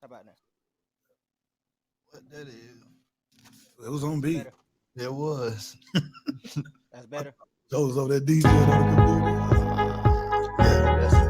about that? What that is? It was on beat. It was. That's better. Joe was over there DJ on the computer. That's it.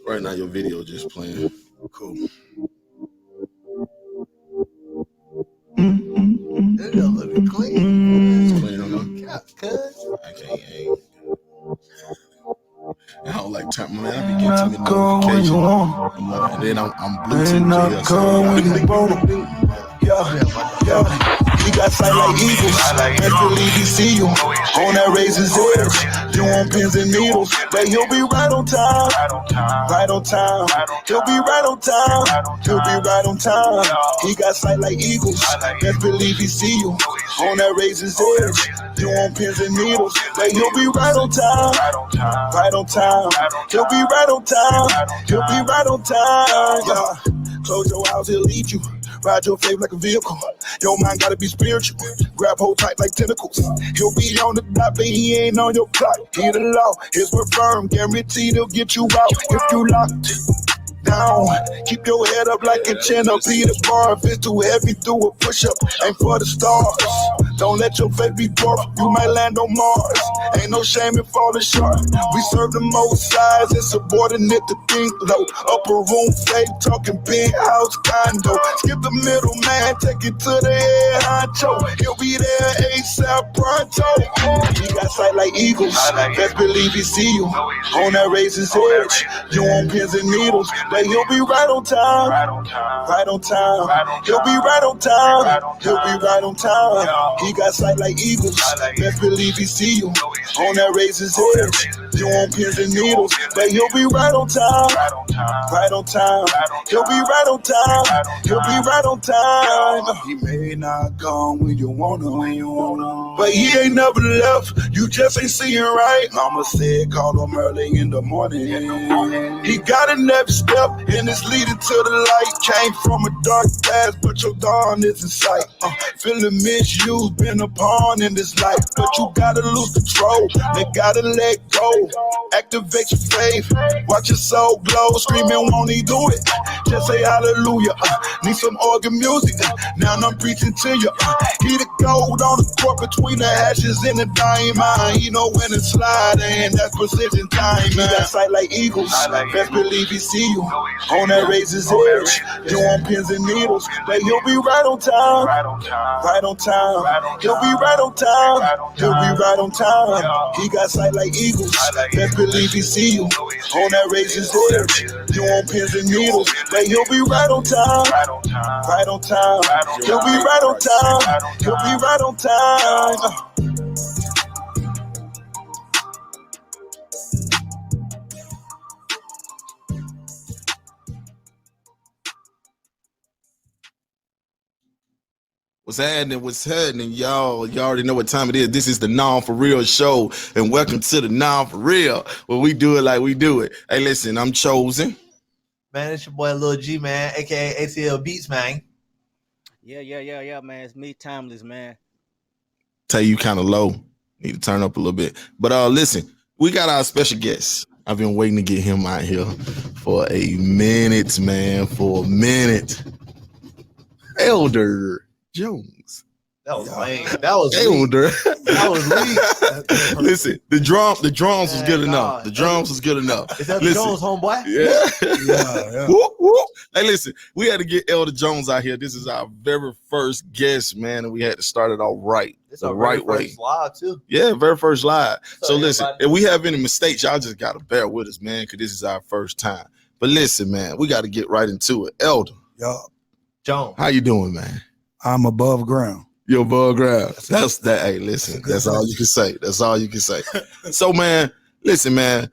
Right now, your video just playing. Cool. That look clean. It's playing on them. Yeah, cuz. I can't. I don't like time, man. I be getting too many notifications. And then I'm Bluetooth here, so Yeah. He got sight like eagles. Best believe he see you on that razor's edge. You want pins and needles, but he'll be right on time. Right on time. He'll be right on time. He'll be right on time. He got sight like eagles. Best believe he see you on that razor's edge. You want pins and needles, but he'll be right on time. Right on time. He'll be right on time. He'll be right on time. Yeah. Close your eyes, he'll lead you. Ride your fave like a vehicle. Your mind gotta be spiritual. Grab hold tight like tentacles. He'll be on the dot, but he ain't on your clock. He the law, his word firm. Guaranteed he'll get you out if you locked down. Keep your head up like a chin up. Peter bar. If it's too heavy, do a push up. Aim for the stars. Don't let your faith be dwarfed. You might land on Mars. Ain't no shame in falling short. We serve the most sides and subordinate to think low. Upper room fake, talking penthouse condo. Skip the middle man, take it to the head honcho. He'll be there ASAP pronto. He got sight like eagles. Best believe he see you on that razor's edge. You want pins and needles, but he'll be right on time. Right on time. He'll be right on time. He'll be right on time. He got sight like eagles. Best believe he see you on that razor's edge. You want pins and needles, but he'll be right on time. Right on time. He'll be right on time. He'll be right on time. He may not come when you want him, but he ain't never left. You just ain't seeing right. Mama said call him early in the morning. He got in every step and it's leading to the light. Came from a dark past, but your dawn is in sight. Feeling misused, been a pawn in this life, but you gotta lose control. They gotta let go. Activate your faith. Watch your soul glow. Screaming, won't he do it? Just say hallelujah. Need some organ music. Now I'm preaching to you. He the gold on the court between the ashes and the diamond. He know when to slide, and that's precision time. He got sight like eagles. Best believe he see you on that razor's edge. You want pins and needles, but he'll be right on time. Right on time. He'll be right on time. He'll be right on time. He got sight like eagles. Best believe he see you on that razor's edge. You want pins and needles, but he'll be right on time. Right on time. He'll be right on time. He'll be right on time. What's happening? What's happening, y'all? You already know what time it is. This is the Non For Real show, and welcome to the Non For Real, where we do it like we do it. Hey, listen, I'm Chosen. Man, it's your boy Lil G, man, aka ATL Beats, man. Yeah, man. It's me, Timeless, man. Tell you kind of low. Need to turn up a little bit. But listen, we got our special guest. I've been waiting to get him out here for a minute, man. For a minute. Elder Jones. That was lame. That was Elder. That was weak. Listen, the drums was good enough. The drums was good enough. Is that the Jones, homeboy? Yeah. Whoop, whoop. Hey, listen, we had to get Elder Jones out here. This is our very first guest, man, and we had to start it all right. It's the our right very way. first live, too. Yeah, very first live. So listen, everybody. if we have any mistakes, y'all just got to bear with us, man, because this is our first time. But listen, man, we got to get right into it. Elder. Yup. Jones. How you doing, man? I'm above ground. Your bug ground. That's that. Hey, listen, that's all you can say. That's all you can say. So, man, listen, man,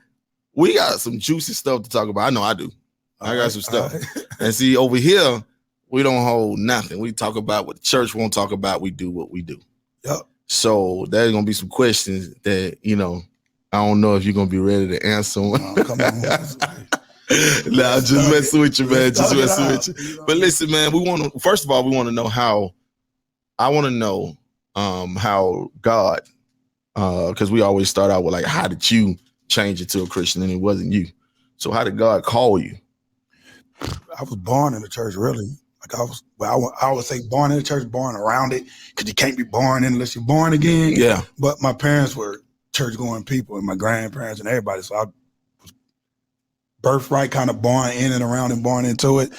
we got some juicy stuff to talk about. I know I do. I got some stuff. And see, over here, we don't hold nothing. We talk about what the church won't talk about. We do what we do. Yep. So there's gonna be some questions that I don't know if you're gonna be ready to answer them. Oh, come on. Nah, just messing with you, man. Just messing with you. But listen, man, first of all, we want to know how. I want to know how God, because we always start out with like, how did you change it to a Christian? And it wasn't you. So how did God call you? I was born in the church, really. Like I would say born in the church, born around it, because you can't be born in unless you're born again. Yeah. But my parents were church-going people, and my grandparents and everybody. So I was birthright kind of born in and around and born into it.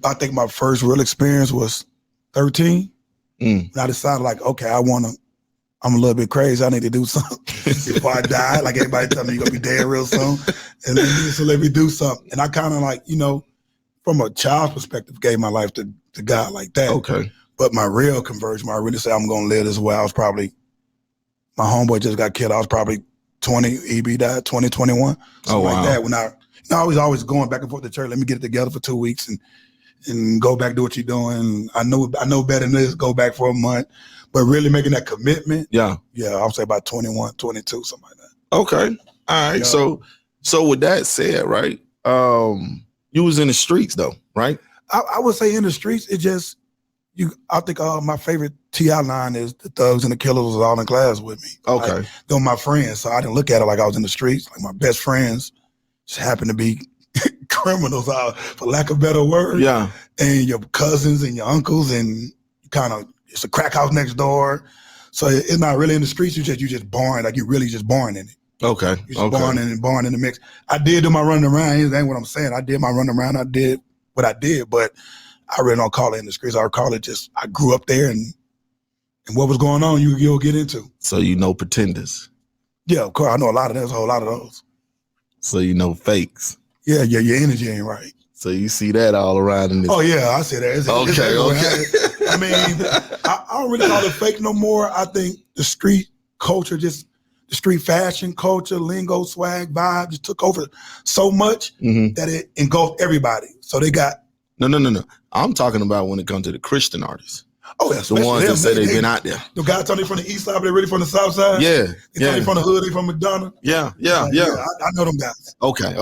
But I think my first real experience was 13. And I decided, like, okay, I'm a little bit crazy. I need to do something before I die. Like everybody tell me you're going to be dead real soon. And so let me do something. And I kind of like, from a child's perspective, gave my life to God like that. Okay. But my real conversion, where I really say I'm going to live this way, I was probably, my homeboy just got killed. I was probably 20, EB died, 2021. Something like that. When I was always going back and forth to church, let me get it together for 2 weeks and go back, do what you're doing. I know better than this, go back for a month. But really making that commitment. Yeah, I would say about 21, 22, something like that. Okay. All right. Yeah. So with that said, right, you was in the streets though, right? I would say in the streets, it just, I think my favorite T.I. line is the thugs and the killers was all in class with me. Okay. Like, they were my friends, so I didn't look at it like I was in the streets. Like my best friends just happened to be criminals, for lack of a better word. Yeah. And your cousins and your uncles, and it's a crack house next door. So it's not really in the streets. You just born, like you really just born in it. Okay. You're just born in the mix. I did do my running around. That ain't what I'm saying. I did my running around. I did what I did, but I really don't call it in the streets. I call it just, I grew up there, and what was going on, you'll get into. So pretenders. Yeah, of course. I know a lot of those, a whole lot of those. So fakes. Yeah, your energy ain't right. So you see that all around in this. Oh yeah, I see that. Okay. I mean, I don't really call it fake no more. I think the street culture, just the street fashion culture, lingo, swag, vibe, just took over so much that it engulfed everybody. So they got no. I'm talking about when it comes to the Christian artists. Oh, yeah, the ones that say they've been out there. The guys tell me from the east side, but they're really from the south side. Yeah, they tell me from the hood, they from McDonough. Yeah. I know them guys. Okay.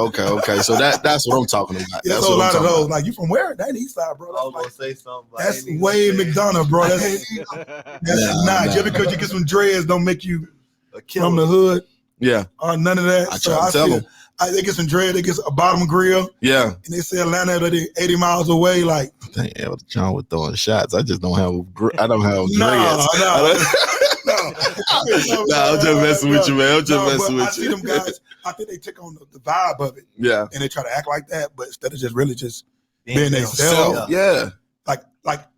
So that's what I'm talking about. Yeah, so a lot of those. Like, you from where? That east side, bro. I was gonna say something. That's way McDonough, bro. That's not just because you get some dreads don't make you from the hood. Yeah. None of that. I try to tell them. They get some dread, they get a bottom grill. Yeah. And they say Atlanta, they're 80 miles away. Like, dang, Elton John was throwing shots. I just don't have dreads. No. I'm just messing with you, man. I'm just messing with you. I see them guys, I think they take on the vibe of it. Yeah. And they try to act like that, but instead of just really just being themselves. Yeah. Like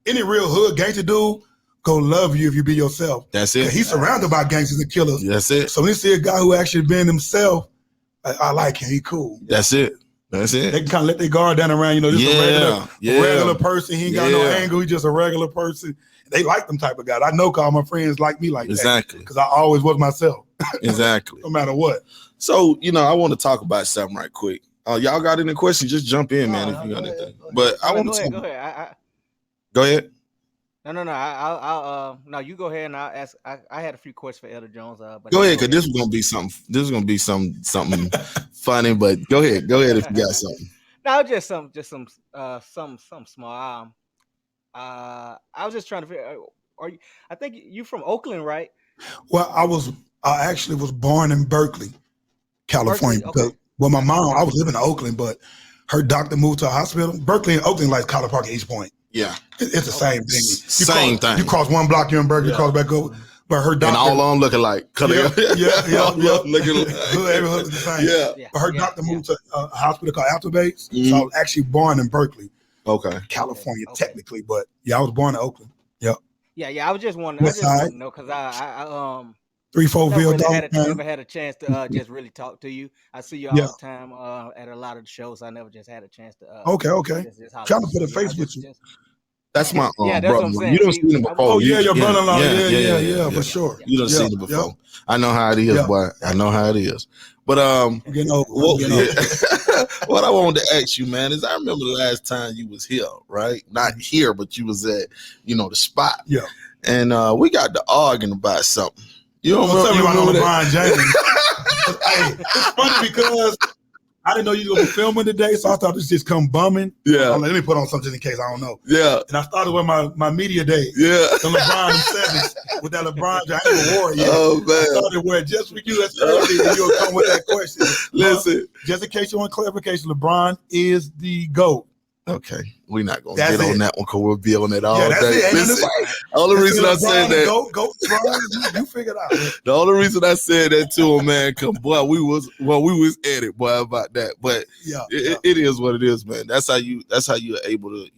any real hood gangster dude gonna love you if you be yourself. That's it. He's surrounded by gangsters and killers. That's it. So when you see a guy who actually being himself, I like him. He cool. That's it. They can kind of let their guard down around, just a regular person. He ain't got no angle. He's just a regular person. They like them type of guys. I know all my friends like me like that. Exactly. Because I always was myself. Exactly. No matter what. So, I want to talk about something right quick. Y'all got any questions? Just jump in, man, if you got anything. But I want to go ahead. Go ahead. No. I'll no. You go ahead and I'll ask. I had a few questions for Elder Jones. But go ahead, because this is gonna be something. This is gonna be something funny. But go ahead if you got something. No, just some small. I was just trying to figure. I think you from Oakland, right? Well, I actually was born in Berkeley, California. Berkeley? Okay. Well, my mom, I was living in Oakland, but her doctor moved to a hospital. Berkeley and Oakland, like College Park and East Point. Yeah, it's the same thing. Same thing. You cross one block, you're in Berkeley. You cross back over. But her doctor, and all of them looking like. Yeah. Looking like. Every hood's the same. Yeah. But her doctor moved to a hospital called Alta Base. So I was actually born in Berkeley. Okay. California, technically, but I was born in Oakland. Yep. Yeah. I was just wondering. Because I 3-4 never had a chance to just really talk to you. I see you all the time at a lot of the shows. I never just had a chance to. Okay. Trying to put a face with you. That's my Yeah, that's what I'm brother. You saying. don't See, see him before. Oh yeah, your yeah, brother-in-law. yeah, Yeah, for sure. You don't see Yeah, it before. yeah. I know how it is, Yeah. boy. I know how it is. But I'm getting old. I'm getting old. what I wanted to ask you, man, is I remember the last time you was here, right? Not here, but you was at, the spot. Yeah. And we got to arguing about something. You don't Tell me about remember LeBron James. Hey, it's funny because I didn't know you were gonna be filming today, so I thought this just come bumming. Yeah. Let me put on something in case I don't know. Yeah. And I started with my media day. Yeah. The LeBron Sevens with that LeBron James. I ain't even wore it yet. Oh, man. I started with just for you as Thursday, and you'll come with that question. Listen. Just in case you want clarification, LeBron is the GOAT. Okay, we're not gonna That's get on it. that one because we'll be on it all That's day. it. Ain't Listen, nothing to say. the only reason I said that, Go, LeBron, you figure it out. the only reason I said that to him, man, cause boy, we was at it, boy, about that. But it is what it is, man. That's how you're able to,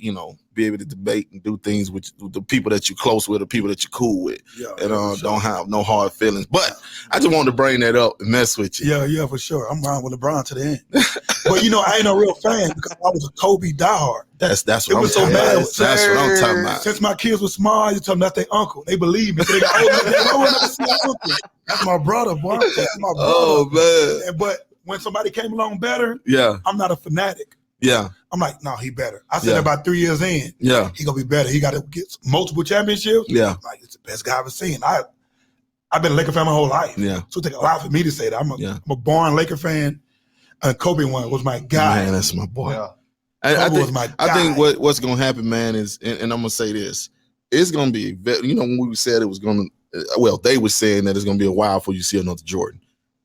be able to debate and do things with the people that you're close with, the people that you're cool with, and don't have no hard feelings. But I just wanted to bring that up and mess with you. Yeah, for sure. I'm riding with LeBron to the end. But I ain't a real fan because I was a Kobe diehard. That's what it I'm was so talking bad. about. That's what I'm talking about. Since my kids were small, you tell them that's their uncle. They believe me. So they got, I want to see my uncle. That's my brother, boy. That's my brother. Oh man! But when somebody came along better, I'm not a fanatic. Yeah. I'm like, no, he better. I said about 3 years in, he gonna be better. He got to get multiple championships. Yeah. I'm like, it's the best guy I've ever seen. I've been a Laker fan my whole life. Yeah. So it take a lot for me to say that. I'm a born Laker fan. And Kobe was my guy. Man, that's my boy. Yeah. I think what's gonna happen, man, is and I'm gonna say this: it's gonna be when we said it was gonna. Well, they were saying that it's gonna be a while before you see another Jordan.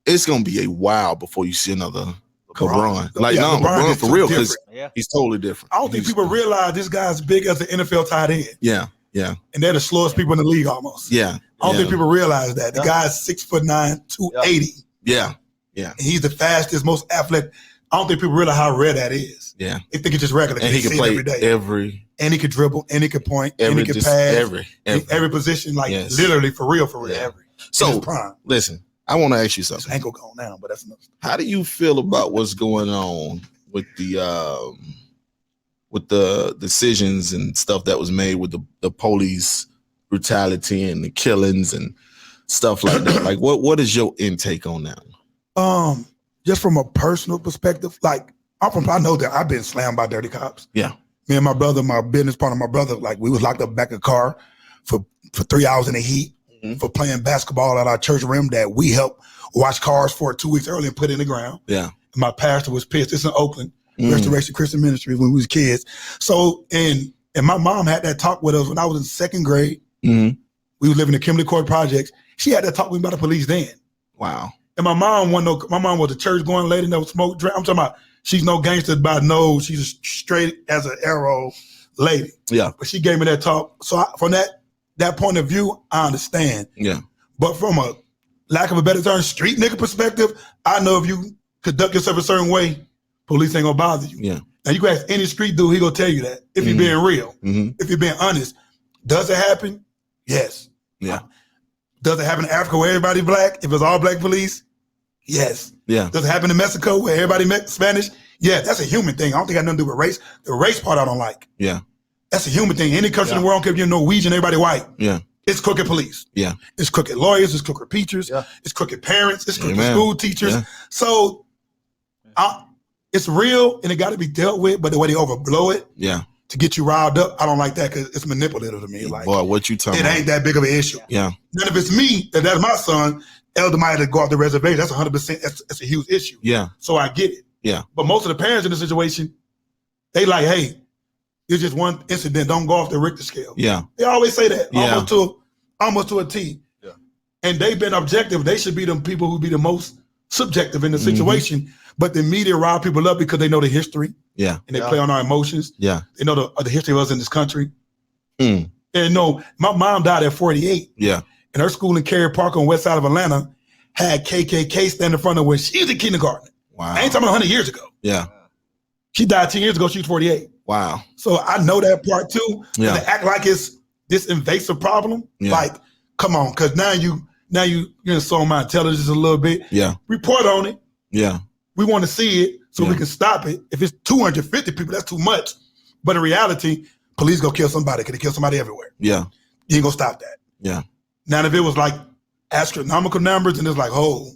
It's gonna be a while before you see another LeBron. LeBron for real, because he's totally different. I don't think people realize this guy's big as an NFL tight end. Yeah. And they're the slowest people in the league almost. Yeah. I don't think people realize that. The guy's 6'9", 280. Yeah. And he's the fastest, most athletic. I don't think people realize how rare that is. Yeah. They think it's just regular. And he can play every day. And he could dribble, and he could point, and he could pass. Every position, literally for real. Every. So, listen, I want to ask you something. His ankle gone now, but that's enough. How do you feel about what's going on with the decisions and stuff that was made with the police brutality and the killings and stuff like that? Like, what is your intake on that? Just from a personal perspective, I know that I've been slammed by dirty cops. Yeah. Me and my brother, my business partner, my brother, we was locked up back of a car for 3 hours in the heat for playing basketball at our church rim that we helped wash cars for 2 weeks early and put in the ground. Yeah. And my pastor was pissed. It's in Oakland, Restoration Christian Ministries when we was kids. So, and my mom had that talk with us when I was in second grade. We was living in Kimberly Court Projects. She had that talk with me about the police then. Wow. And my mom was a church going lady, no smoke drink. I'm talking about she's no gangster by no, she's a straight as an arrow lady. Yeah. But she gave me that talk. So from that point of view, I understand. Yeah. But from a lack of a better term, street nigga perspective, I know if you conduct yourself a certain way, police ain't gonna bother you. Yeah. Now you can ask any street dude, he gonna tell you that. If you're being real, if you're being honest. Does it happen? Yes. Yeah. Does it happen in Africa where everybody black? If it's all black police? Yes. Yeah. Does it happen in Mexico where everybody Spanish? Yeah, that's a human thing. I don't think it got nothing to do with race. The race part I don't like. Yeah. That's a human thing. Any country in the world, I don't care if you're Norwegian, everybody white. Yeah. It's crooked police. Yeah. It's crooked lawyers. It's crooked teachers. It's crooked parents. It's crooked school teachers. Yeah. So it's real and it got to be dealt with, but the way they overblow it to get you riled up, I don't like that because it's manipulative to me. Boy, what you talking about? It ain't that big of an issue. Yeah. Then if it's me, if that's my son, Elder might have to go off the reservation. That's 100%. That's a huge issue. Yeah. So I get it. Yeah. But most of the parents in the situation, they like, hey, it's just one incident. Don't go off the Richter scale. Yeah. They always say that. Yeah. Almost to a T. Yeah. And they've been objective. They should be the people who be the most subjective in the situation. But the media rile people up because they know the history. Yeah. And they play on our emotions. Yeah. They know the history of us in this country. And no, my mom died at 48. Yeah. And her school in Cary Park on the west side of Atlanta had KKK stand in front of when she was in kindergarten. Wow. I ain't talking about 100 years ago. Yeah. She died 10 years ago. She was 48. Wow. So I know that part too. Yeah. To act like it's this invasive problem. Yeah. Like, come on, because now you're insulting my intelligence a little bit. Yeah. Report on it. Yeah. We want to see it so we can stop it. If it's 250 people, that's too much. But in reality, police go kill somebody because they kill somebody everywhere. Yeah. You ain't gonna stop that. Yeah. Now, if it was like astronomical numbers and it's like, oh,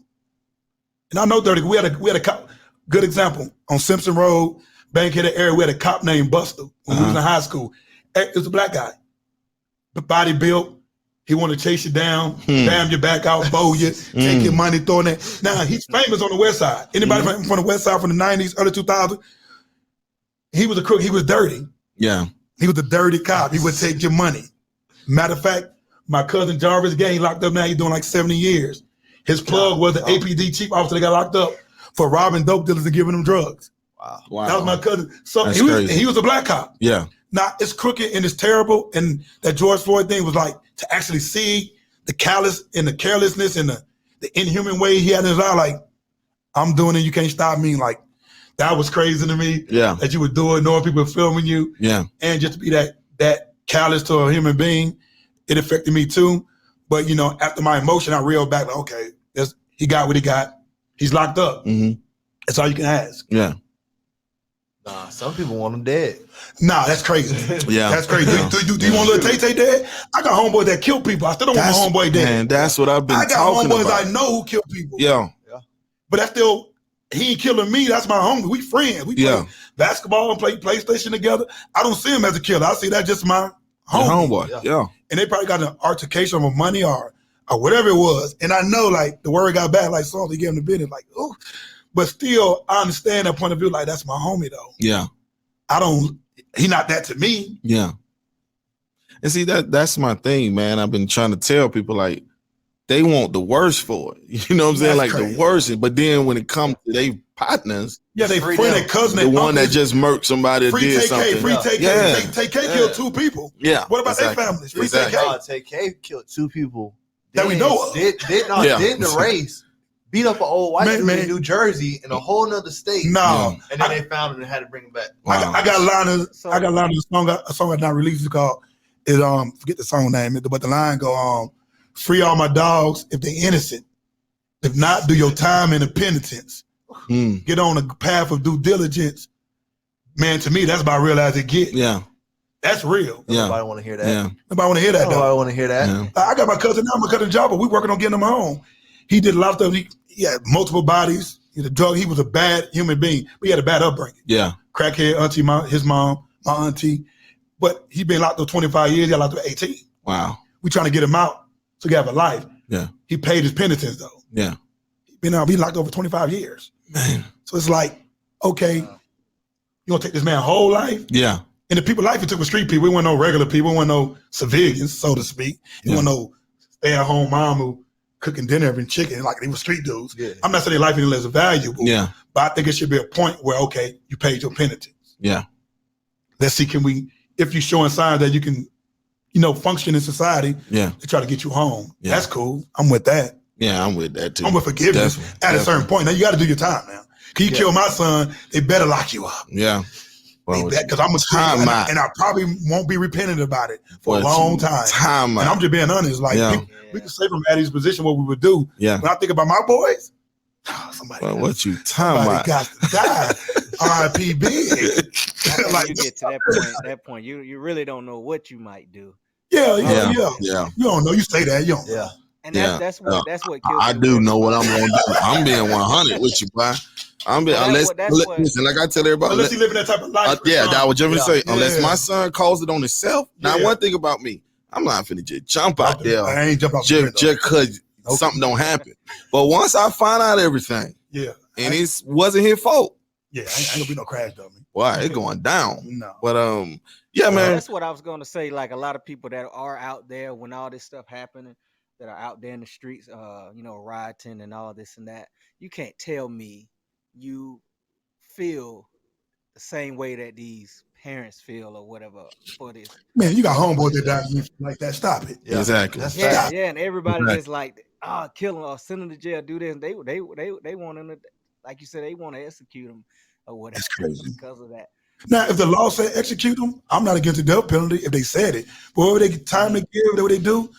and I know 30, we had a cop, good example, on Simpson Road, Bankhead area, we had a cop named Buster when we was in high school. It was a black guy, but body built. He wanted to chase you down, bam your back out, bow you, take your money, throwing that. Now, he's famous on the West Side. Anybody from the West Side from the 90s, early 2000s? He was a crook. He was dirty. Yeah. He was a dirty cop. He would take your money. Matter of fact, my cousin Jarvis Gang locked up now. He's doing like 70 years. His plug was the APD chief officer that got locked up for robbing dope dealers and giving them drugs. Wow. That was my cousin. So That's he was a black cop. Yeah. Now, it's crooked and it's terrible. And that George Floyd thing was like to actually see the callous and the carelessness and the inhuman way he had in his eye. Like, I'm doing it. You can't stop me. Like, that was crazy to me. Yeah. That you would do it, knowing people were filming you. Yeah. And just to be that callous to a human being, it affected me too. But, you know, after my emotion, I reeled back, like, okay, he got what he got. He's locked up. Mm-hmm. That's all you can ask. Yeah. Nah, some people want him dead. Nah, that's crazy. Yeah. That's crazy. Yeah. Do you want little Tay dead? I got homeboys that kill people. I still don't want my homeboy dead. Man, that's what I've been I got talking homeboys about. I know who kill people. Yeah. But that's still, he ain't killing me. That's my homie. We friends. We play basketball and play PlayStation together. I don't see him as a killer. I see that just my homie. Homeboy. Yeah. And they probably got an altercation over money or whatever it was. And I know, like, the word got back, like, so they gave him the business, like, ooh. But still, I understand that point of view, like, that's my homie, though. Yeah. He not that to me. Yeah. And see, that's my thing, man. I've been trying to tell people, like, they want the worst for it. You know what I'm saying? That's like crazy. The worst. But then when it comes to their partners, Yeah, they friend, their cousin, the one that just murked somebody that did something. Free TK. Yeah. TK killed 2 people. Yeah. What about their families? Free Exactly. TK. TK killed 2 people. That we know of. Didn't the race. Beat up an old white dude in New Jersey in a whole nother state. No. And then they found him and had to bring him back. Wow. I got a line of a song I not released called forget the song name, but the line go free all my dogs if they innocent. If not, do your time in the penitence. Get on a path of due diligence. Man, to me, that's about real as it gets. Yeah. That's real. Nobody want to hear that. Yeah. Nobody want to hear that, though. Nobody want to hear that. Yeah. I got my cousin now, my cousin Jabba. We working on getting him home. He did a lot of stuff. He had multiple bodies. He was a drug. He was a bad human being. But he had a bad upbringing. Yeah. Crackhead auntie, his mom, my auntie. But he been locked up 25 years. He got locked up 18. Wow. We trying to get him out so he can have a life. Yeah. He paid his penitence, though. Yeah. He locked up for 25 years. Man. So it's like, okay, you gonna take this man whole life? Yeah. And the people life he took was street people. We weren't no regular people. We weren't no civilians, so to speak. We weren't no stay-at-home mom who cooking dinner and chicken like they were street dudes. Yeah. I'm not saying their life any less valuable. Yeah. But I think it should be a point where, okay, you paid your penitence. Yeah. Let's see, can we, if you're showing signs that you can, function in society, to try to get you home. Yeah. That's cool. I'm with that. Yeah, I'm with that too. I'm with forgiveness at a certain point. Now you got to do your time now. Can you kill my son? They better lock you up. Yeah. Because I'm a and I probably won't be repentant about it for a long time. And I'm just being honest. Like we can say from Addie's position what we would do. Yeah. When I think about my boys, somebody. Well, what you talking about? Got to die. R.I.P. Big. Like you get to that point, you really don't know what you might do. Yeah. You don't know. You say that. You don't. Yeah. And that's what kills I do know what I'm gonna do. I'm being 100 with you, boy. Listen, like I tell everybody, unless he living that type of life. That was just say. Unless my son calls it on himself. Now, one thing about me, I'm not finna just jump out there. I ain't jump out just because something don't happen. But once I find out everything, and it wasn't his fault. Yeah, I ain't gonna be no crash dummy. Wow, it going down. No. But man. That's what I was gonna say. Like a lot of people that are out there when all this stuff happening, that are out there in the streets, rioting and all this and that. You can't tell me you feel the same way that these parents feel or whatever for this. Man, you got homeboys that die like that. Stop it. Yeah. Exactly. And everybody just like, kill them or send them to jail, do this. And they want them to, like you said, they want to execute them or whatever. That's crazy. Because of that. Now, if the law said execute them, I'm not against the death penalty if they said it. But whatever they time to give, whatever they do,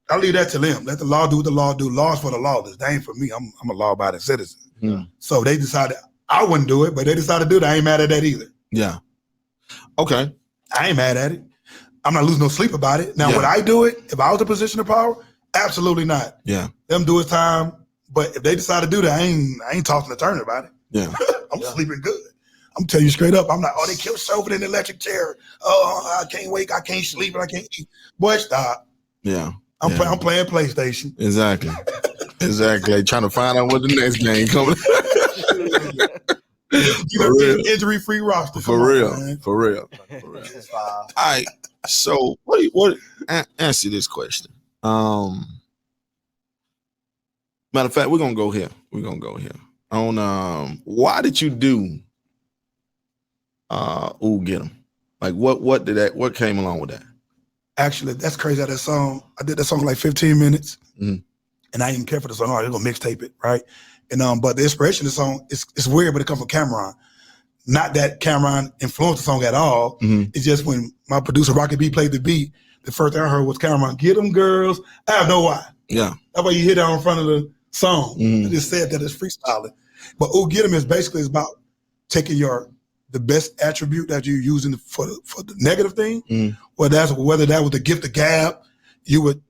I'll leave that to them. Let the law do what the law do. Law's for the lawless. That ain't for me. I'm a law-abiding citizen. Yeah. So they decided I wouldn't do it, but they decided to do it. I ain't mad at that either. Yeah. Okay. I ain't mad at it. I'm not losing no sleep about it. Now, would I do it if I was in a position of power? Absolutely not. Yeah. Them do his time. But if they decide to do that, I ain't talking to Turner about it. Yeah. I'm sleeping good. I'm telling you straight up. I'm like, oh, they killed Chauvin in the electric chair. Oh, I can't wake. I can't sleep. And I can't eat. Boy, stop. Yeah. I'm playing PlayStation. Exactly. Exactly. Trying to find out what the next game coming. Injury-free roster. For real. For real. All right. So what answer this question. Matter of fact, we're gonna go here. On why did you do Ooh Get 'Em? Like what came along with that? Actually, that's crazy. That song, I did that song like 15 minutes, and I didn't care for the song. I was gonna mixtape it, right? And but the inspiration of the song it's weird, but it comes from Cameron. Not that Cameron influenced the song at all. It's just when my producer Rocky B played the beat, the first thing I heard was Cameron, "Get 'em girls." I have no why. Yeah, that's why you hear that in front of the song. I just said that it's freestyling, but "Ooh Get 'Em" is basically about taking the best attribute that you're using for the negative thing, whether that was the gift of gab, you would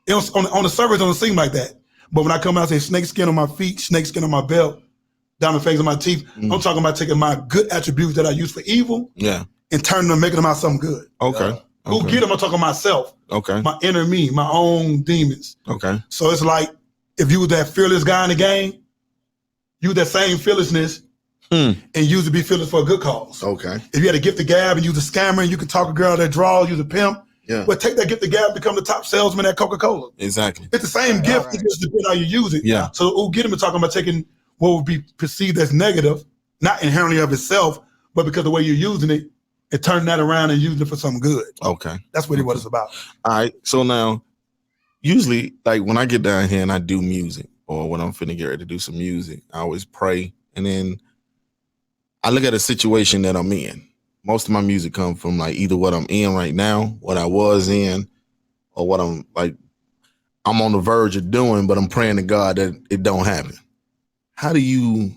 on the surface it don't seem like that. But when I come out and say snake skin on my feet, snake skin on my belt, diamond fangs on my teeth, I'm talking about taking my good attributes that I use for evil, and turning them, making them out something good. Okay. Who get them? I'm talking myself. Okay. My inner me, my own demons. Okay. So it's like if you was that fearless guy in the game, you that same fearlessness, and use to be fearless for a good cause. Okay. If you had a gift of gab and you was a scammer and you could talk a girl that draws, use a pimp. Yeah. But take that gift of gab, become the top salesman at Coca-Cola. Exactly. It's the same gift, it just depends how you use it. Yeah. So Ooh Get 'Em is talking about taking what would be perceived as negative, not inherently of itself, but because of the way you're using it, and turning that around and using it for something good. Okay. That's really what it's about. All right. So now, usually, like when I get down here and I do music, or when I'm finna get ready to do some music, I always pray, and then I look at a situation that I'm in. Most of my music comes from like either what I'm in right now, what I was in, or what I'm on the verge of doing, but I'm praying to God that it don't happen. How do you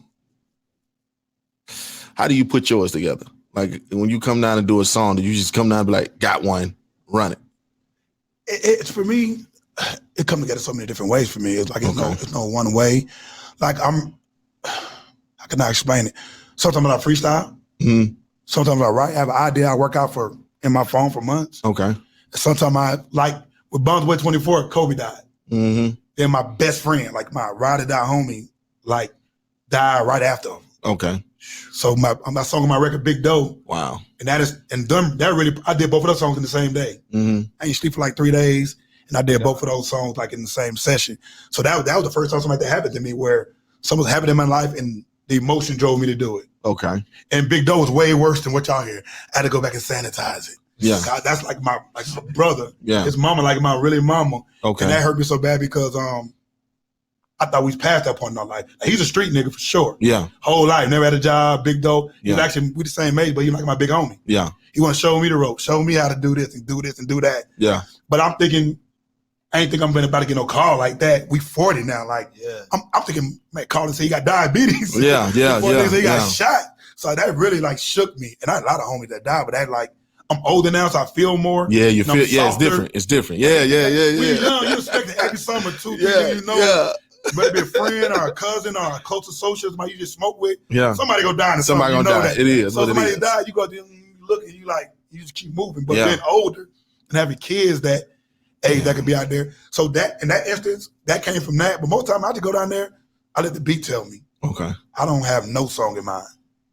put yours together? Like when you come down and do a song, do you just come down and be like, got one, run it? It's for me, it comes together so many different ways for me. It's like it's no one way. Like I cannot explain it. Sometimes I freestyle. Sometimes I write, I have an idea I work out in my phone for months. Okay. Sometimes I, like with Bones Way 24, Kobe died. Then my best friend, like my ride or die homie, like died right after him. Okay. So my song on my record, Big Doe. Wow. And that really, I did both of those songs in the same day. I ain't sleep for like 3 days, and I did both of those songs like in the same session. So that was the first time something like that happened to me, where something was happening in my life and the emotion drove me to do it. Okay. And Big Doe was way worse than what y'all hear. I had to go back and sanitize it. Yeah. God, that's like my brother. Yeah. His mama, like my really mama. Okay. And that hurt me so bad because I thought we was past that point in our life. Like, he's a street nigga for sure. Yeah. Whole life, never had a job, Big Doe. He's actually, we the same age, but he's like my big homie. Yeah. He want to show me the rope, show me how to do this and do this and do that. Yeah. But I'm thinking, I ain't think I'm about to get no call like that. We 40 now. Like, I'm thinking, man, call and say he got diabetes. Yeah. He got shot. So that really like shook me. And I had a lot of homies that died, but that like, I'm older now, so I feel more. Yeah, you feel, it's different. It's different. Yeah. When you're young, you expect every summer, 2 people you know, whether it be a friend or a cousin or a close associate, somebody you just smoke with. Yeah. Somebody go die in somebody gonna die. That. It is. So somebody die, you go there, you look and you like, you just keep moving. But being older and having kids that age that could be out there. So that in that instance, that came from that. But most of the time I just go down there, I let the beat tell me. Okay. I don't have no song in mind.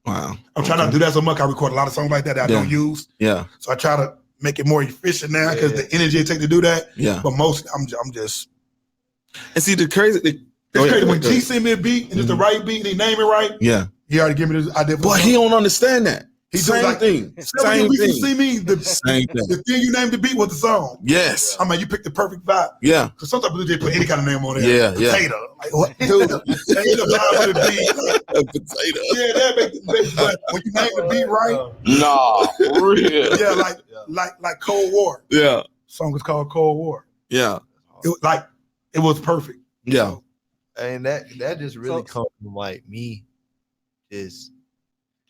Wow. I'm trying not to do that so much. I record a lot of songs like that I don't use. Yeah. So I try to make it more efficient now because the energy it takes to do that. Yeah. But mostly I'm just. And see the crazy. It's crazy when G send me a beat and it's the right beat and he name it right. Yeah. He already give me this idea. But he don't understand that. He same like, thing. Same thing. See me, same thing. The thing you named the beat was the song. Yes. I mean, you picked the perfect vibe. Yeah. Because sometimes they put any kind of name on there. Yeah. Potato. Like, what? Dude. They the vibe with the beat. Potato. Yeah, that make the beat. But when you name the beat right. Nah, for real. Yeah, like Cold War. Yeah. The song was called Cold War. Yeah. It was perfect. Yeah. So, and that just really comes from like me is,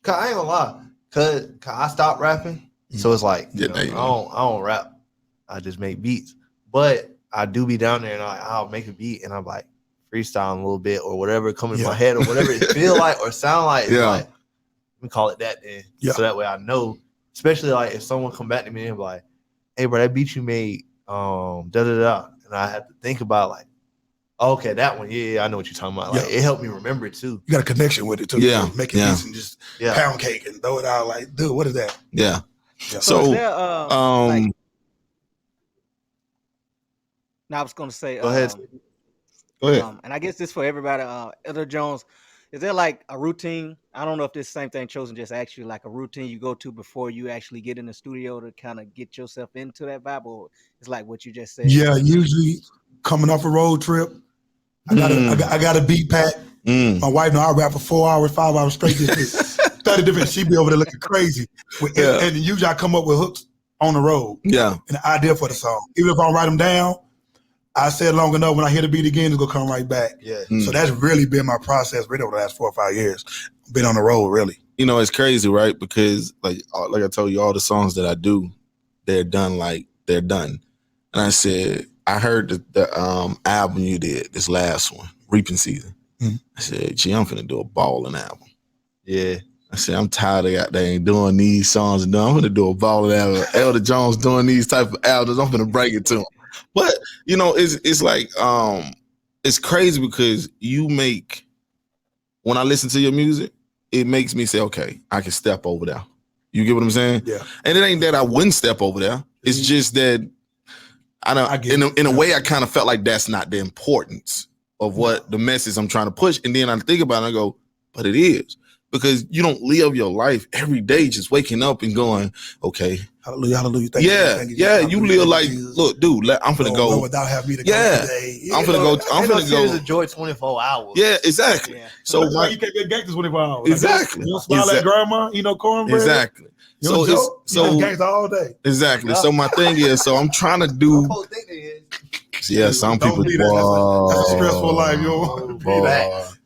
cause I ain't gonna lie. Cause I stopped rapping So it's like, Yeah, I don't rap. I just make beats. But I do be down there and I'll make a beat and I'm like freestyling a little bit or whatever come in my head or whatever it feel like or sound like. It's like, let me call it that then. So that way I know, especially like if someone come back to me and be like, hey bro, that beat you made, da da da. And I have to think about like, okay, that one, yeah, I know what you're talking about. Like it helped me remember it too. You got a connection with it too. Yeah. Making beats and just pound cake and throw it out like, dude, what is that? Yeah. So is there, like, now I was gonna say, go ahead. And I guess this for everybody. Elder Jones, is there like a routine? I don't know if this same thing Chosen just asked you, like a routine you go to before you actually get in the studio to kind of get yourself into that vibe, or it's like what you just said? Yeah, usually coming off a road trip, I got a beat pack. My wife know I rap for 4 hours, 5 hours straight. 30 different. She be over there looking crazy. And usually I come up with hooks on the road. Yeah. And the idea for the song. Even if I don't write them down, I say it long enough. When I hear the beat again, it's gonna come right back. Yeah. So that's really been my process really over the last 4 or 5 years. Been on the road, really. It's crazy, right? Because like I told you, all the songs that I do, they're done. And I said, I heard the album you did, this last one, Reaping Season. I said, gee, I'm finna do a balling album. Yeah. I said, I'm tired of out there doing these songs and I'm gonna do a balling album. Elder Jones doing these type of albums, I'm gonna break it to him. But it's like it's crazy because when I listen to your music, it makes me say, okay, I can step over there. You get what I'm saying? Yeah. And it ain't that I wouldn't step over there. It's just that in a way I kind of felt like that's not the importance of what the message I'm trying to push. And then I think about it and I go, but it is. Because you don't live your life every day just waking up and going, okay. Hallelujah, hallelujah. Thank you. You live like, look, dude, I'm finna go. Without having me to go today. I'm finna go. I'm finna go. Enjoy 24 hours. Yeah, exactly. Yeah. So you can't get gangsters 24 hours. Exactly. You don't smile at grandma, cornbread. Exactly. So gangster all day. Exactly. So my thing is, so I'm trying to do. Yeah, some people. That's a stressful life, yo.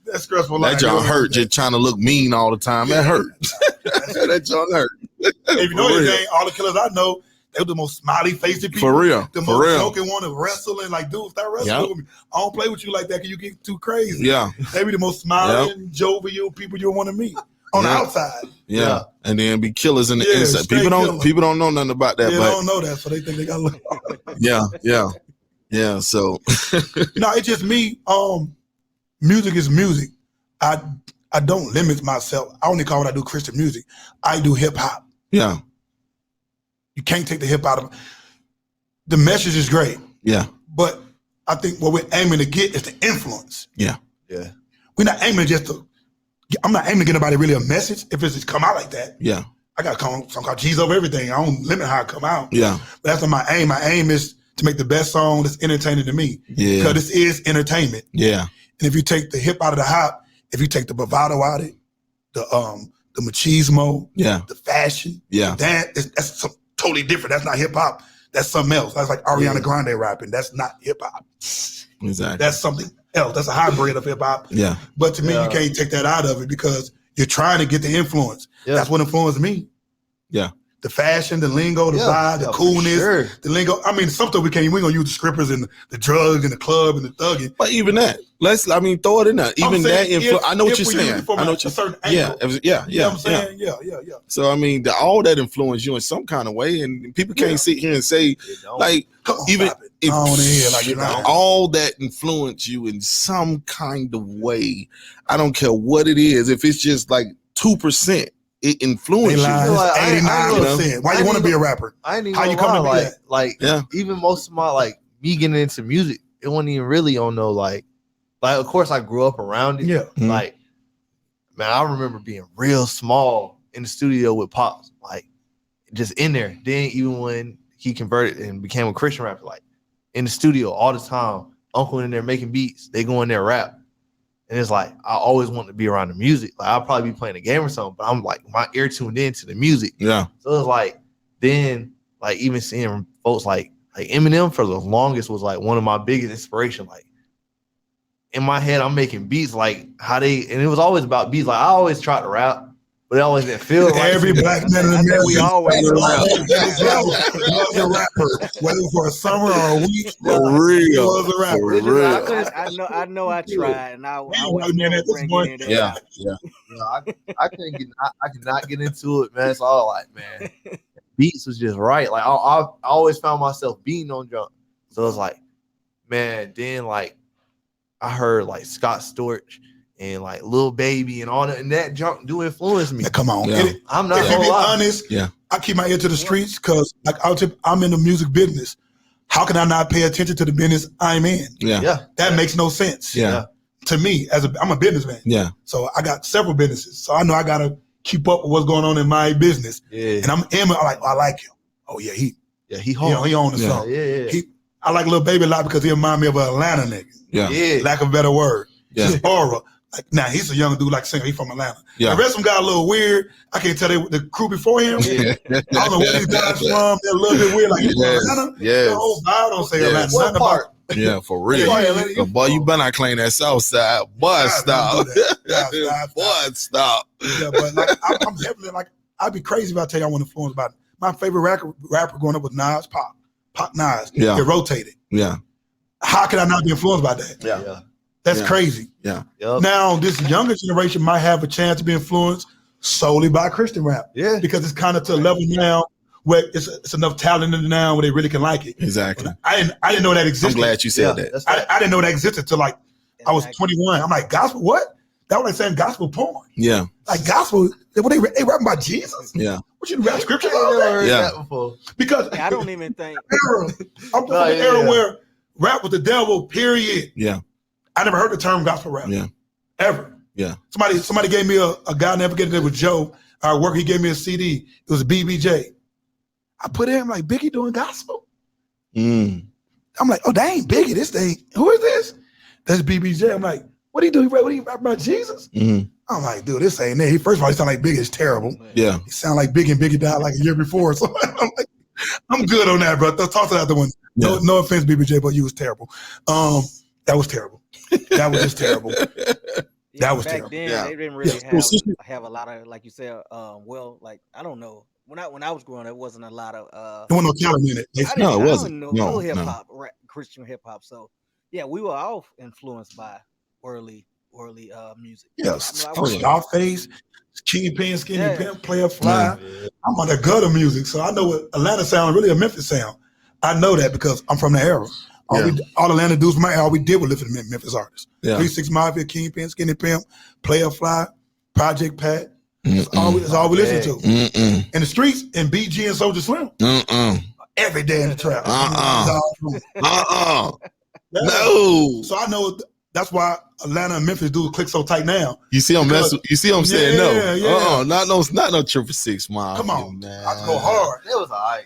That's stressful life. That John hurt just trying to look mean all the time. That hurt. That John hurt. If you know anything, all the killers I know, they were the most smiley faced people. For real. The most joking one to wrestle and like, dude, start wrestling with me. I don't play with you like that because you get too crazy. Yeah. They be the most smiling, jovial people you want to meet on the outside. Yeah. And then be killers in the inside. People don't know nothing about that. They don't know that, so they think they got to look. Yeah. So no, it's just me. Music is music. I don't limit myself. I only call what I do Christian music. I do hip hop. Yeah. You can't take the hip out of it. The message is great. Yeah. But I think what we're aiming to get is the influence. Yeah. Yeah. We're not aiming I'm not aiming to get anybody really a message if it's just come out like that. Yeah. I got something called Jesus over everything. I don't limit how it come out. Yeah. But that's not my aim. My aim is to make the best song that's entertaining to me. Yeah. Because this is entertainment. Yeah. And if you take the hip out of the hop, if you take the bravado out of it, the machismo, the fashion, that's something totally different. That's not hip hop. That's something else. That's like Ariana Grande rapping. That's not hip hop. Exactly. That's something else. That's a hybrid of hip hop. Yeah. But to me, you can't take that out of it because you're trying to get the influence. Yeah. That's what influenced me. Yeah. The fashion, the lingo, the vibe, the coolness, the lingo. I mean, something we ain't gonna use the strippers and the drugs and the club and the thugging. But even that, throw it in there. Even that influence. I know what you're saying. I know what you're saying. Yeah. You know what I'm saying? Yeah. So all that influenced you in some kind of way, and people can't sit here and say like even if all that influence you in some kind of way. I don't care what it is. If it's just like 2%. It influenced you. 89%. Why you want to be a rapper? I ain't even how you come to be that? Even most of my me getting into music, it wasn't even really on no like of course I grew up around it. Yeah. Like, man, I remember being real small in the studio with Pops, like just in there. Then even when he converted and became a Christian rapper, like in the studio all the time, Uncle in there making beats, they go in there rap. And it's like, I always want to be around the music. Like, I'll probably be playing a game or something, but I'm like, my ear tuned into the music. Yeah. So it's like, then, like, even seeing folks like Eminem for the longest was like one of my biggest inspiration. Like, in my head, I'm making beats like how and it was always about beats. Like, I always tried to rap, but it always didn't feel like every black man in I think America. we always was a rapper, whether it was for a summer or a week. For real. He was a rapper. For real. I know I tried, and I Man, was white man at this bring point. any of that. Yeah, yeah. You know, I couldn't get, I could not get into it, man. So I was like, man, beats was just right. Like I always found myself beating on drum. So it was like, man, then like I heard like Scott Storch and like Lil Baby and all that, and that junk do influence me. Yeah, come on. Yeah. I'm not If you gonna be lie. honest, Yeah. I keep my ear to the streets because like I'm in the music business. How can I not pay attention to the business I'm in? Yeah. Yeah. That makes no sense. Yeah. To me, I'm a businessman. Yeah. So I got several businesses. So I know I gotta keep up with what's going on in my business. Yeah. And I'm like, oh, I like him. Oh yeah, he hard. he on the Yeah. song. Yeah. I like Lil Baby a lot because he remind me of an Atlanta nigga. Yeah. Lack of a better word. Yeah. His aura. Like now he's a young dude like singer. He's from Atlanta. Yeah. The rest of them got a little weird. I can't tell the crew before him. Yeah. I don't know where these guys from. They're a little bit weird. Like, you from Atlanta? Yes. The whole vibe don't say Yes. Atlanta. What Nothing part? Yeah, for real. Yeah. Boy, you better not claim that South Side. Boy, stop. Boy, stop. Yeah, but like I'm definitely like I'd be crazy if I tell you I want to influence about it. My favorite rapper growing up was Nas, Pop Nas. Yeah. It rotated. Yeah. How can I not be influenced by that? Yeah. That's Yeah. crazy. Yeah. Yep. Now this younger generation might have a chance to be influenced solely by Christian rap Yeah. because it's kind of to a level now where it's enough talent in it now where they really can like it. Exactly. I didn't know that I'm existed. glad you said that. That's I didn't know that existed till like I was 21. I'm like, gospel, what? That was like saying gospel porn. Yeah. Like gospel, they rapping about Jesus? Yeah. What you rap scripture I about never that? heard Yeah. that before. Because I don't even think era, I'm from No, the yeah, era yeah. where rap was the devil, period. Yeah. I never heard the term gospel rap. Yeah. Ever. Yeah. Somebody gave me a guy, never get it with Joe. Our work, he gave me a CD. It was BBJ. I put it in, I'm like, Biggie doing gospel? Mm. I'm like, oh, that ain't Biggie. This thing, who is this? That's BBJ. I'm like, what he do? What he rap about Jesus? Mm. I'm like, dude, this ain't it. He first of all, he sound like Biggie. It's terrible. Yeah. He sound like Biggie, and Biggie died like a year before. So I'm like, I'm good on that, bro. Toss it out the window. Yeah. No offense, BBJ, but you was terrible. That was terrible. That was just terrible. That was back terrible. then Yeah. they didn't really Yeah. have a lot of, like you said, well, like I don't know. When I was growing up, there wasn't a lot of There wasn't no talent in it. No, it I wasn't. didn't No, know hip no. hop, Christian hip hop. So yeah, we were all influenced by early music. Yes. I know I was- Scarface, Kingpin, Skinny Yeah. Pimp, Player Fly. I'm on the gutter music, so I know what Atlanta sound, really a Memphis sound. I know that because I'm from the era. All Atlanta dudes from my era, all we did was listen to Memphis artists. Yeah. 3-6 Mafia, Kingpin, Skinny Pimp, Player Fly, Project Pat. That's all we listen to. Mm-mm. In the streets, and BG and Soulja Slim. Mm-mm. Every day in the trap. No. So I know that's why Atlanta and Memphis dudes click so tight now. You see him mess. You see him saying no. Yeah. Not no 6 mile. Come on, man. I go hard. It was all right.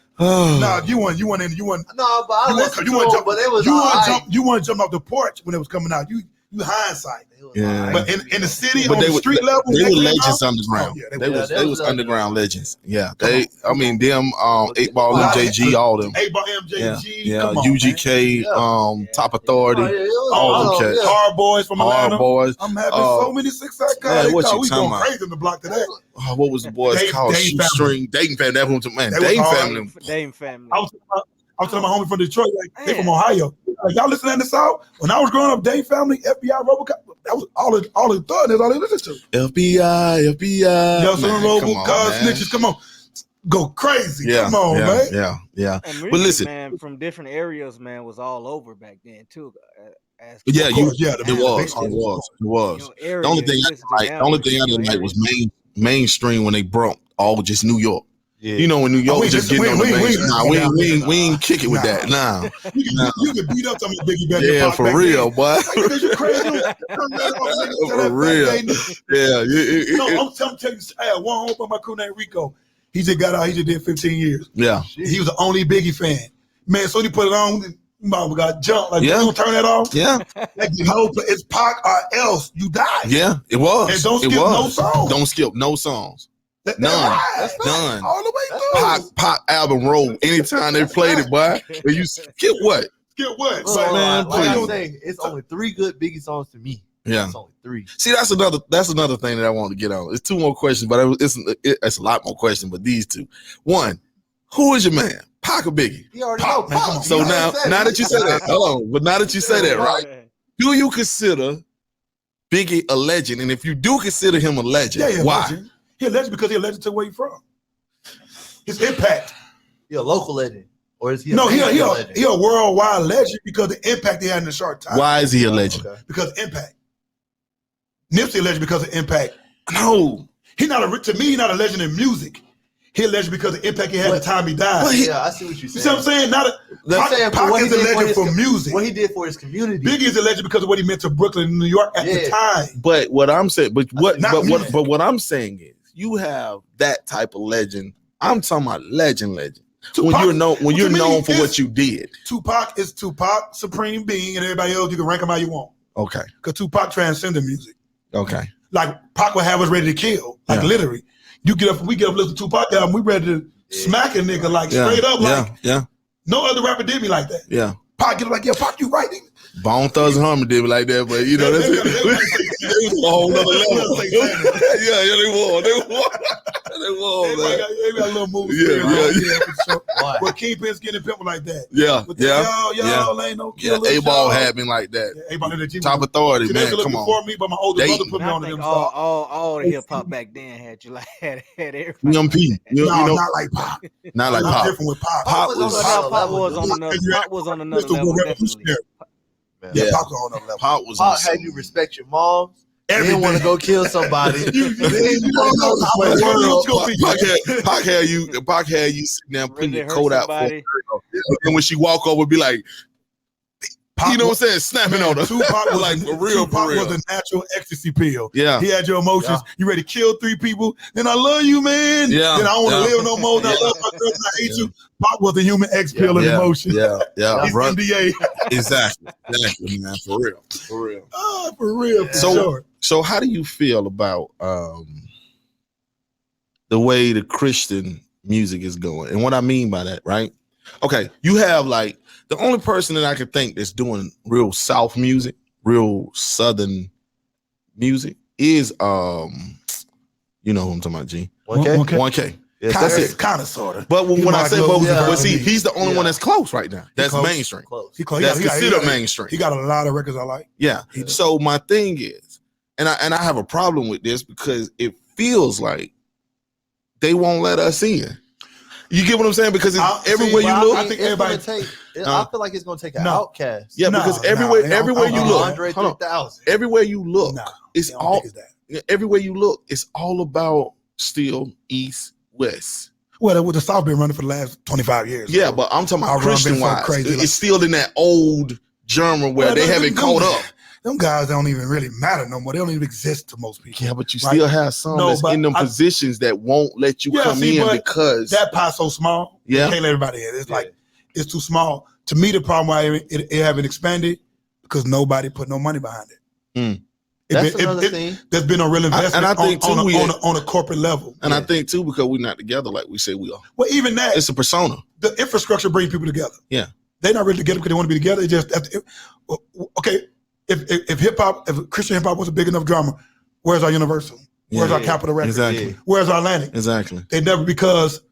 Nah, you want. No, but I You want listened to to it, but it was all right. You want to jump off the porch when it was coming out. You hindsight. It was Yeah. all right. But in the city, But on the street level, they when were came legends out, underground. oh, yeah, they was. was underground legends. Yeah, them 8 Ball, Wow. MJG, all them. 8 Ball, MJG, Yeah, come on, UGK, man. Top Authority, Oh, yeah, it was all them all cats. yeah. Hard Boys from Hard Atlanta. Boys. I'm having so many 6-side guys. Man, They what thought you we talking going about? crazy in the block today. What was the boys called? Dame Family. Shoestring, Dayton Family. That was man. They was Dayton hard. Family. Dame Family. I was telling my homie from Detroit, like, they from Man. Ohio. Like, y'all listening in the South? When I was growing up, Dave Family, FBI, Robocop, that was all the thug, that's all they listened to. FBI. Y'all some Man, come on, Robocop, man. snitches, come on. Go crazy. Yeah, Come on, man. Yeah. And But music, listen, man, from different areas, man, was all over back then too. yeah, Of course, yeah, it was. The only thing I didn't like was mainstream when they brought all just New York. Yeah. You know, when New York was just getting on the mainstream. Nah, we ain't kick it with Nah. that. Nah. You can beat up some of the Biggie back Yeah, Pac for back real, then. boy. Like, because you crazy. For real. Yeah. No, I'm telling you, I had one home by my crew named Rico. He just got out. He just did 15 years. Yeah. He was the only Biggie fan. Man, so he put it on. Mama got jumped. Like, Yeah. you don't turn that off. Yeah. Like, the whole play, it's Pac or else you die. Yeah. It was. And don't It skip no was. songs. Don't skip no songs. None. None. All the way through. Pac album roll. Anytime they played it, boy. And you skip what? Skip what? So, man, like I please. say, it's only 3 good Biggie songs to me. Yeah. It's only 3. See, that's another thing that I want to get on. It's 2 more questions, but it's a lot more questions. But these 2, 1, who is your man, Pac or Biggie? You already Pac, know. man, come on. So now that you say that, hold on. But now that you say that, right? Do you consider Biggie a legend? And if you do consider him a legend, why? Legend. He a legend because he a legend to where he from. His impact. He a local legend, or is he? He a worldwide legend because the impact he had in a short time. Why is he a legend? Okay. Because of impact. Nipsey a legend because of impact. No, He not a legend in music. He a legend because of the impact he had at the time he died. Yeah, I see what you're saying. You see what I'm saying? Pac is a legend for music. What he did for his community. Biggie is a legend because of what he meant to Brooklyn and New York at the time. But what I'm saying, what I'm saying is, you have that type of legend. I'm talking about legend. Tupac, when you're known for what you did. Tupac is Tupac, Supreme Being, and everybody else you can rank them how you want. Okay. Because Tupac transcended music. Okay. Like Pac would have us ready to kill. Like literally. We get up, listen to Tupac album, we ready to smack a nigga like straight up. Like no other rapper did me like that. Yeah. Pac get up like, yeah, Pac, you right. Bone Thugs and Harmony did me like that, but you know, that's it. They was a whole nother level. They won, man. They got a little move. Yeah. But Kingpin's getting people like that. Yeah. Y'all ain't no killers. A-Ball had me like that. A-Ball had the Top Authority, man. Come on. Before me, but my older brother put me on them. All the hip hop back then had you like had everybody. MP. Not like Pac. Not like Pac. Different with Pac. Pac was on another level. Definitely. Yeah, Pac was on another level. Pac had you respect your mom. Didn't want to go kill somebody. Pac had you sitting down putting your coat out for her. And when she walk over, be like, you know what I'm saying, snapping on her. Tupac was like for real. Was a natural ecstasy pill. Yeah, he had your emotions. Yeah. You ready to kill 3 people? Then I love you, man. Yeah, then I don't want to live no more. Then I love my girl. I hate you. Pac was a human X pill of emotion. Yeah. He's NBA. Exactly, man. For real. For real. So how do you feel about the way the Christian music is going? And what I mean by that, right? Okay, you have like the only person that I could think that's doing real South music, real Southern music is you know who I'm talking about, G. 1K. Yes, that's kind of sort of. But when I say, but see, he's the only one that's close right now. That's mainstream. That's considered mainstream. He got a lot of records I like. Yeah. So my thing is, and I have a problem with this because it feels like they won't let us in. You get what I'm saying? Because everywhere you look, I think everybody I feel like it's gonna take an outcast. Yeah, because everywhere you look, Andre 3000. Everywhere you look, it's all everywhere you look, it's all about still East West. Well, with the South been running for the last 25 years. Yeah, but I'm talking about Christian wise. It's still in that old genre where they haven't caught up. Them guys don't even really matter no more. They don't even exist to most people. Yeah, but you still have some that's in them positions that won't let you come in because that pie's so small. Yeah, you can't let everybody in. It's like it's too small. To me, the problem why it haven't expanded because nobody put no money behind it. That's another thing. There's been a real investment and I think on a corporate level. And I think too because we're not together like we say we are. Well, even that it's a persona. The infrastructure brings people together. Yeah, they're not really together because they want to be together. It just okay. If hip hop, if Christian hip hop was a big enough drama, where's our Universal? Where's our Capitol Records? Exactly. Where's our Atlantic? Exactly. They never, because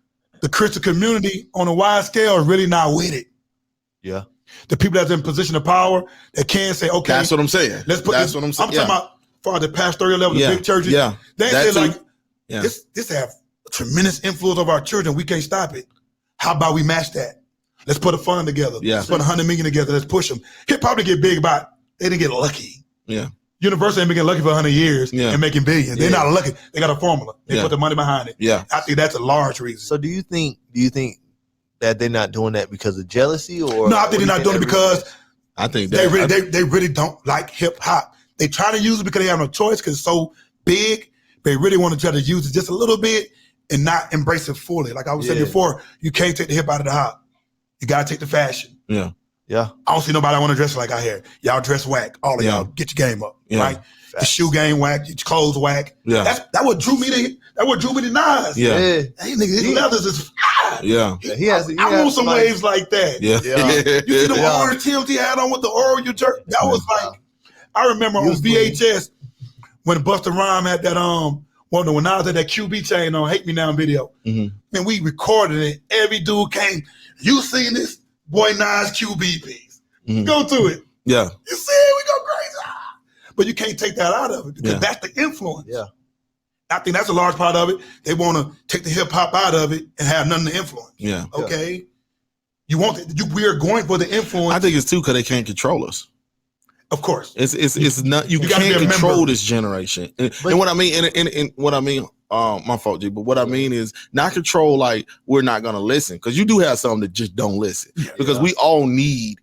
the Christian community on a wide scale is really not with it. Yeah. The people that's in position of power that can say, okay, that's what I'm saying. Let's put. That's what I'm saying. I'm talking about for the pastoral level, the big churches. Yeah. They say like, this have a tremendous influence of our children. We can't stop it. How about we match that? Let's put a fund together. Yeah. Let's put 100 million together. Let's push them. Hip hop to get big about. They didn't get lucky. Yeah. Universal ain't been getting lucky for 100 years and making billions. They're not lucky. They got a formula. They put the money behind it. Yeah. I think that's a large reason. So do you think that they're not doing that because of jealousy or no, I think they're not doing it because I think they really don't like hip hop. They try to use it because they have no choice because it's so big. They really want to try to use it just a little bit and not embrace it fully. Like I was saying before, you can't take the hip out of the hop. You gotta take the fashion. Yeah. Yeah. I don't see nobody I want to dress like out here. Y'all dress whack. All of y'all get your game up. Yeah. Right? Facts. The shoe game whack, your clothes whack. Yeah. That what drew me to Nas. Yeah. Hey nigga, his leathers is yeah. I want some waves like that. Yeah. You see the orange Tim's he had on with the Oreo jerk? That was like I remember on VHS when Busta Rhymes had that when I was at that QB chain on Hate Me Now video, and we recorded it. Every dude came. You seen this boy Nas QB piece? Go to it. Yeah. You see it? We go crazy. But you can't take that out of it because that's the influence. Yeah. I think that's a large part of it. They want to take the hip hop out of it and have nothing to influence. Yeah. Okay. You want it. We are going for the influence. I think it's too because they can't control us. Of course. It's not you can't control this generation. And what I mean, and what I mean, my fault, G, but what I mean is not control like we're not gonna listen. Because you do have some that just don't listen. Because we all need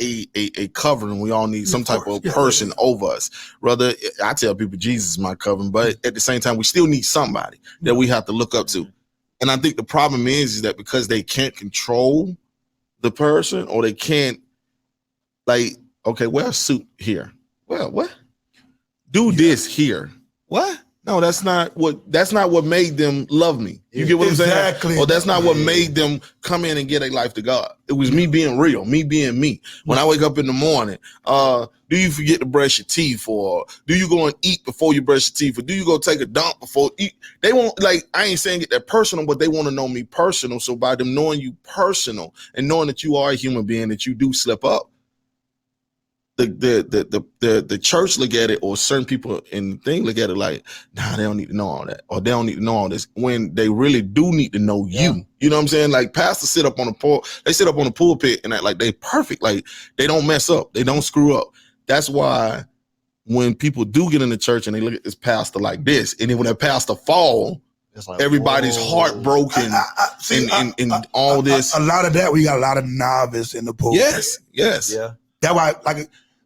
a covering. We all need some type of person over us. Rather, I tell people Jesus is my covering, but at the same time, we still need somebody that we have to look up to. And I think the problem is that because they can't control the person, or they can't, like, okay, wear a suit here. Well, what? Do this here. What? No, that's not what made them love me. You get what I'm saying? Or that's not what made them come in and get a life to God. It was me being real, me being me. When I wake up in the morning, do you forget to brush your teeth, or do you go and eat before you brush your teeth, or do you go take a dump before eat? They won't, like, I ain't saying get that personal, but they want to know me personal. So by them knowing you personal and knowing that you are a human being, that you do slip up, the church look at it, or certain people in the thing look at it like, nah, they don't need to know all that, or they don't need to know all this, when they really do need to know you. You know what I'm saying? Like pastors sit up on the pulpit and act like they perfect, like they don't mess up, they don't screw up. That's why when people do get in the church and they look at this pastor like this, and then when that pastor fall, it's like, everybody's heartbroken and all this. A lot of that, we got a lot of novice in the pulpit. Yes. Yeah.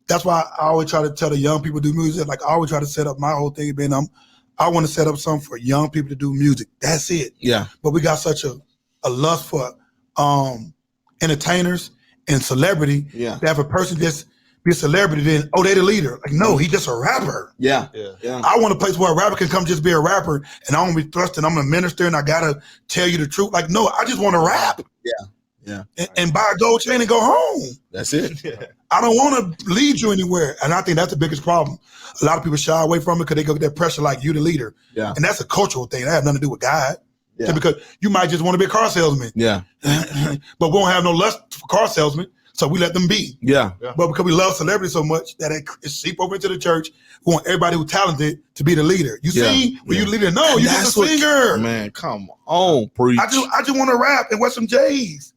That's why I always try to tell the young people to do music. Like I always try to set up my whole thing being I want to set up something for young people to do music. That's it. Yeah. But we got such a lust for entertainers and celebrity. Yeah. That if a person just be a celebrity, then they the leader. Like no, he just a rapper. Yeah. I want a place where a rapper can come just be a rapper, and I want to be thrusting. I'm a minister, and I gotta tell you the truth. Like no, I just want to rap. Yeah. And buy a gold chain and go home. That's it. I don't want to lead you anywhere. And I think that's the biggest problem. A lot of people shy away from it because they go get that pressure like you the leader. Yeah. And that's a cultural thing. That has nothing to do with God. Yeah. Because you might just want to be a car salesman. Yeah. But we don't have no lust for car salesmen, so we let them be. Yeah. But because we love celebrity so much that it seep over into the church, we want everybody who's talented to be the leader. You see, when you leader, no, you're just a singer. Man, come on, preach. I just want to rap and wear some J's.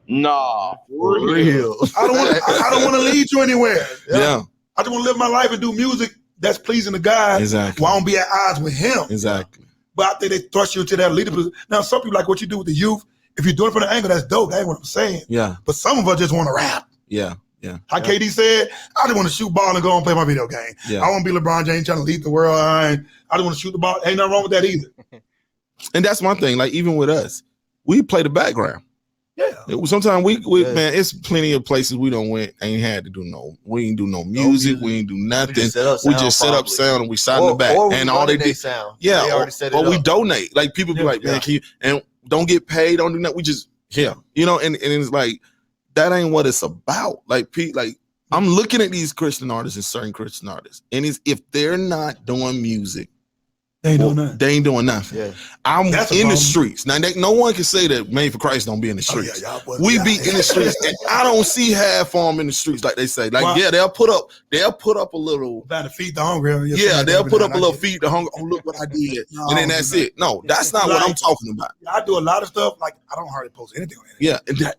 No, for real. I don't want to lead you anywhere. Yeah. I just want to live my life and do music that's pleasing to God. Exactly. While I don't be at odds with him. Exactly. But I think they thrust you into that leader position. Now, some people like what you do with the youth. If you're doing it from the angle, that's dope. That ain't what I'm saying. Yeah. But some of us just want to rap. Yeah. How KD said, I just want to shoot ball and go and play my video game. Yeah. I want to be LeBron James trying to lead the world. I just want to shoot the ball. Ain't nothing wrong with that either. And that's my thing. Like, even with us, we play the background. Yeah. Sometimes we man, it's plenty of places we don't went, ain't had to do we ain't do no music, we ain't do nothing. We just set up sound and we sat in the back. And all they did sound. Yeah. They already set it up. We donate. Like people be like, man, can you, and don't get paid, don't do nothing. We just and it's like that ain't what it's about. Like I'm looking at these Christian artists and certain Christian artists, and if they're not doing music, they ain't doing nothing. Yeah. I'm in the streets. Now, no one can say that Made for Christ don't be in the streets. We be in the streets, and I don't see half of them in the streets like they say. Like, they'll put up a little. About to feed the hungry. They'll put up a little feed the hungry. Oh, look what I did. And then that's it. No, that's not what I'm talking about. I do a lot of stuff. Like, I don't hardly post anything on it. Yeah.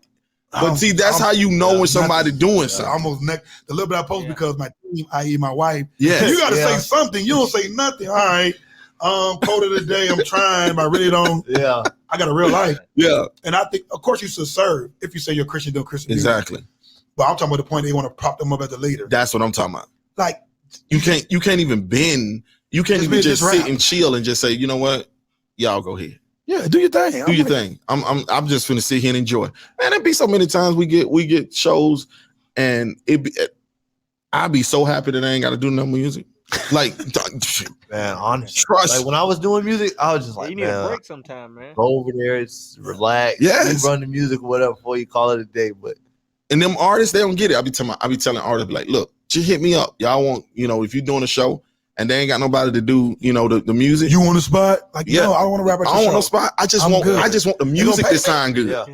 But see, that's how you know when somebody doing something. Almost the little bit I post because my team, i.e. my wife. Yeah. You got to say something. You don't say nothing. All right. Quote of the day, I'm trying, but I really don't. Yeah. I got a real life. Yeah. And I think, of course, you should serve if you say you're a Christian, do Christian. Exactly. Music. But I'm talking about the point they want to prop them up as a leader. That's what I'm talking about. Like, you can't even bend. You can't even just sit and chill and just say, you know what? Y'all go ahead. Yeah, do your thing. Do your thing. I'm just finna sit here and enjoy. Man, there be so many times we get shows and I be so happy that I ain't gotta do no music. Like, man, honestly, like when I was doing music, I was just like, you need a break sometime, man. Go over there, it's relax. Yes. You run the music or whatever before you call it a day. But and them artists, they don't get it. I be telling artists, like, look, just hit me up. Y'all want, if you're doing a show and they ain't got nobody to do, the music. You want a spot? Like, I don't want to rap at your show. I don't want no spot. I just want the music to sound good. Yeah.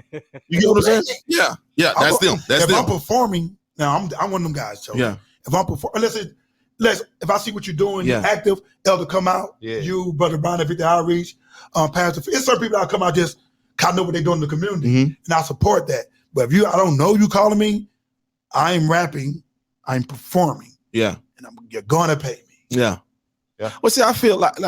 You get what I'm saying? Yeah. Yeah. That's them. That's them. If I'm performing, now I'm one of them guys, Joe. Yeah. If I'm performing, if I see what you're doing, you're active, Elder come out, you, Brother Brown at 50 Outreach, Pastor, it's certain people that come out just kind of know what they're doing in the community, and I support that. But if I don't know you calling me, I'm rapping, I'm performing. Yeah. And you're gonna pay me. Yeah. Yeah. Well, see, I feel like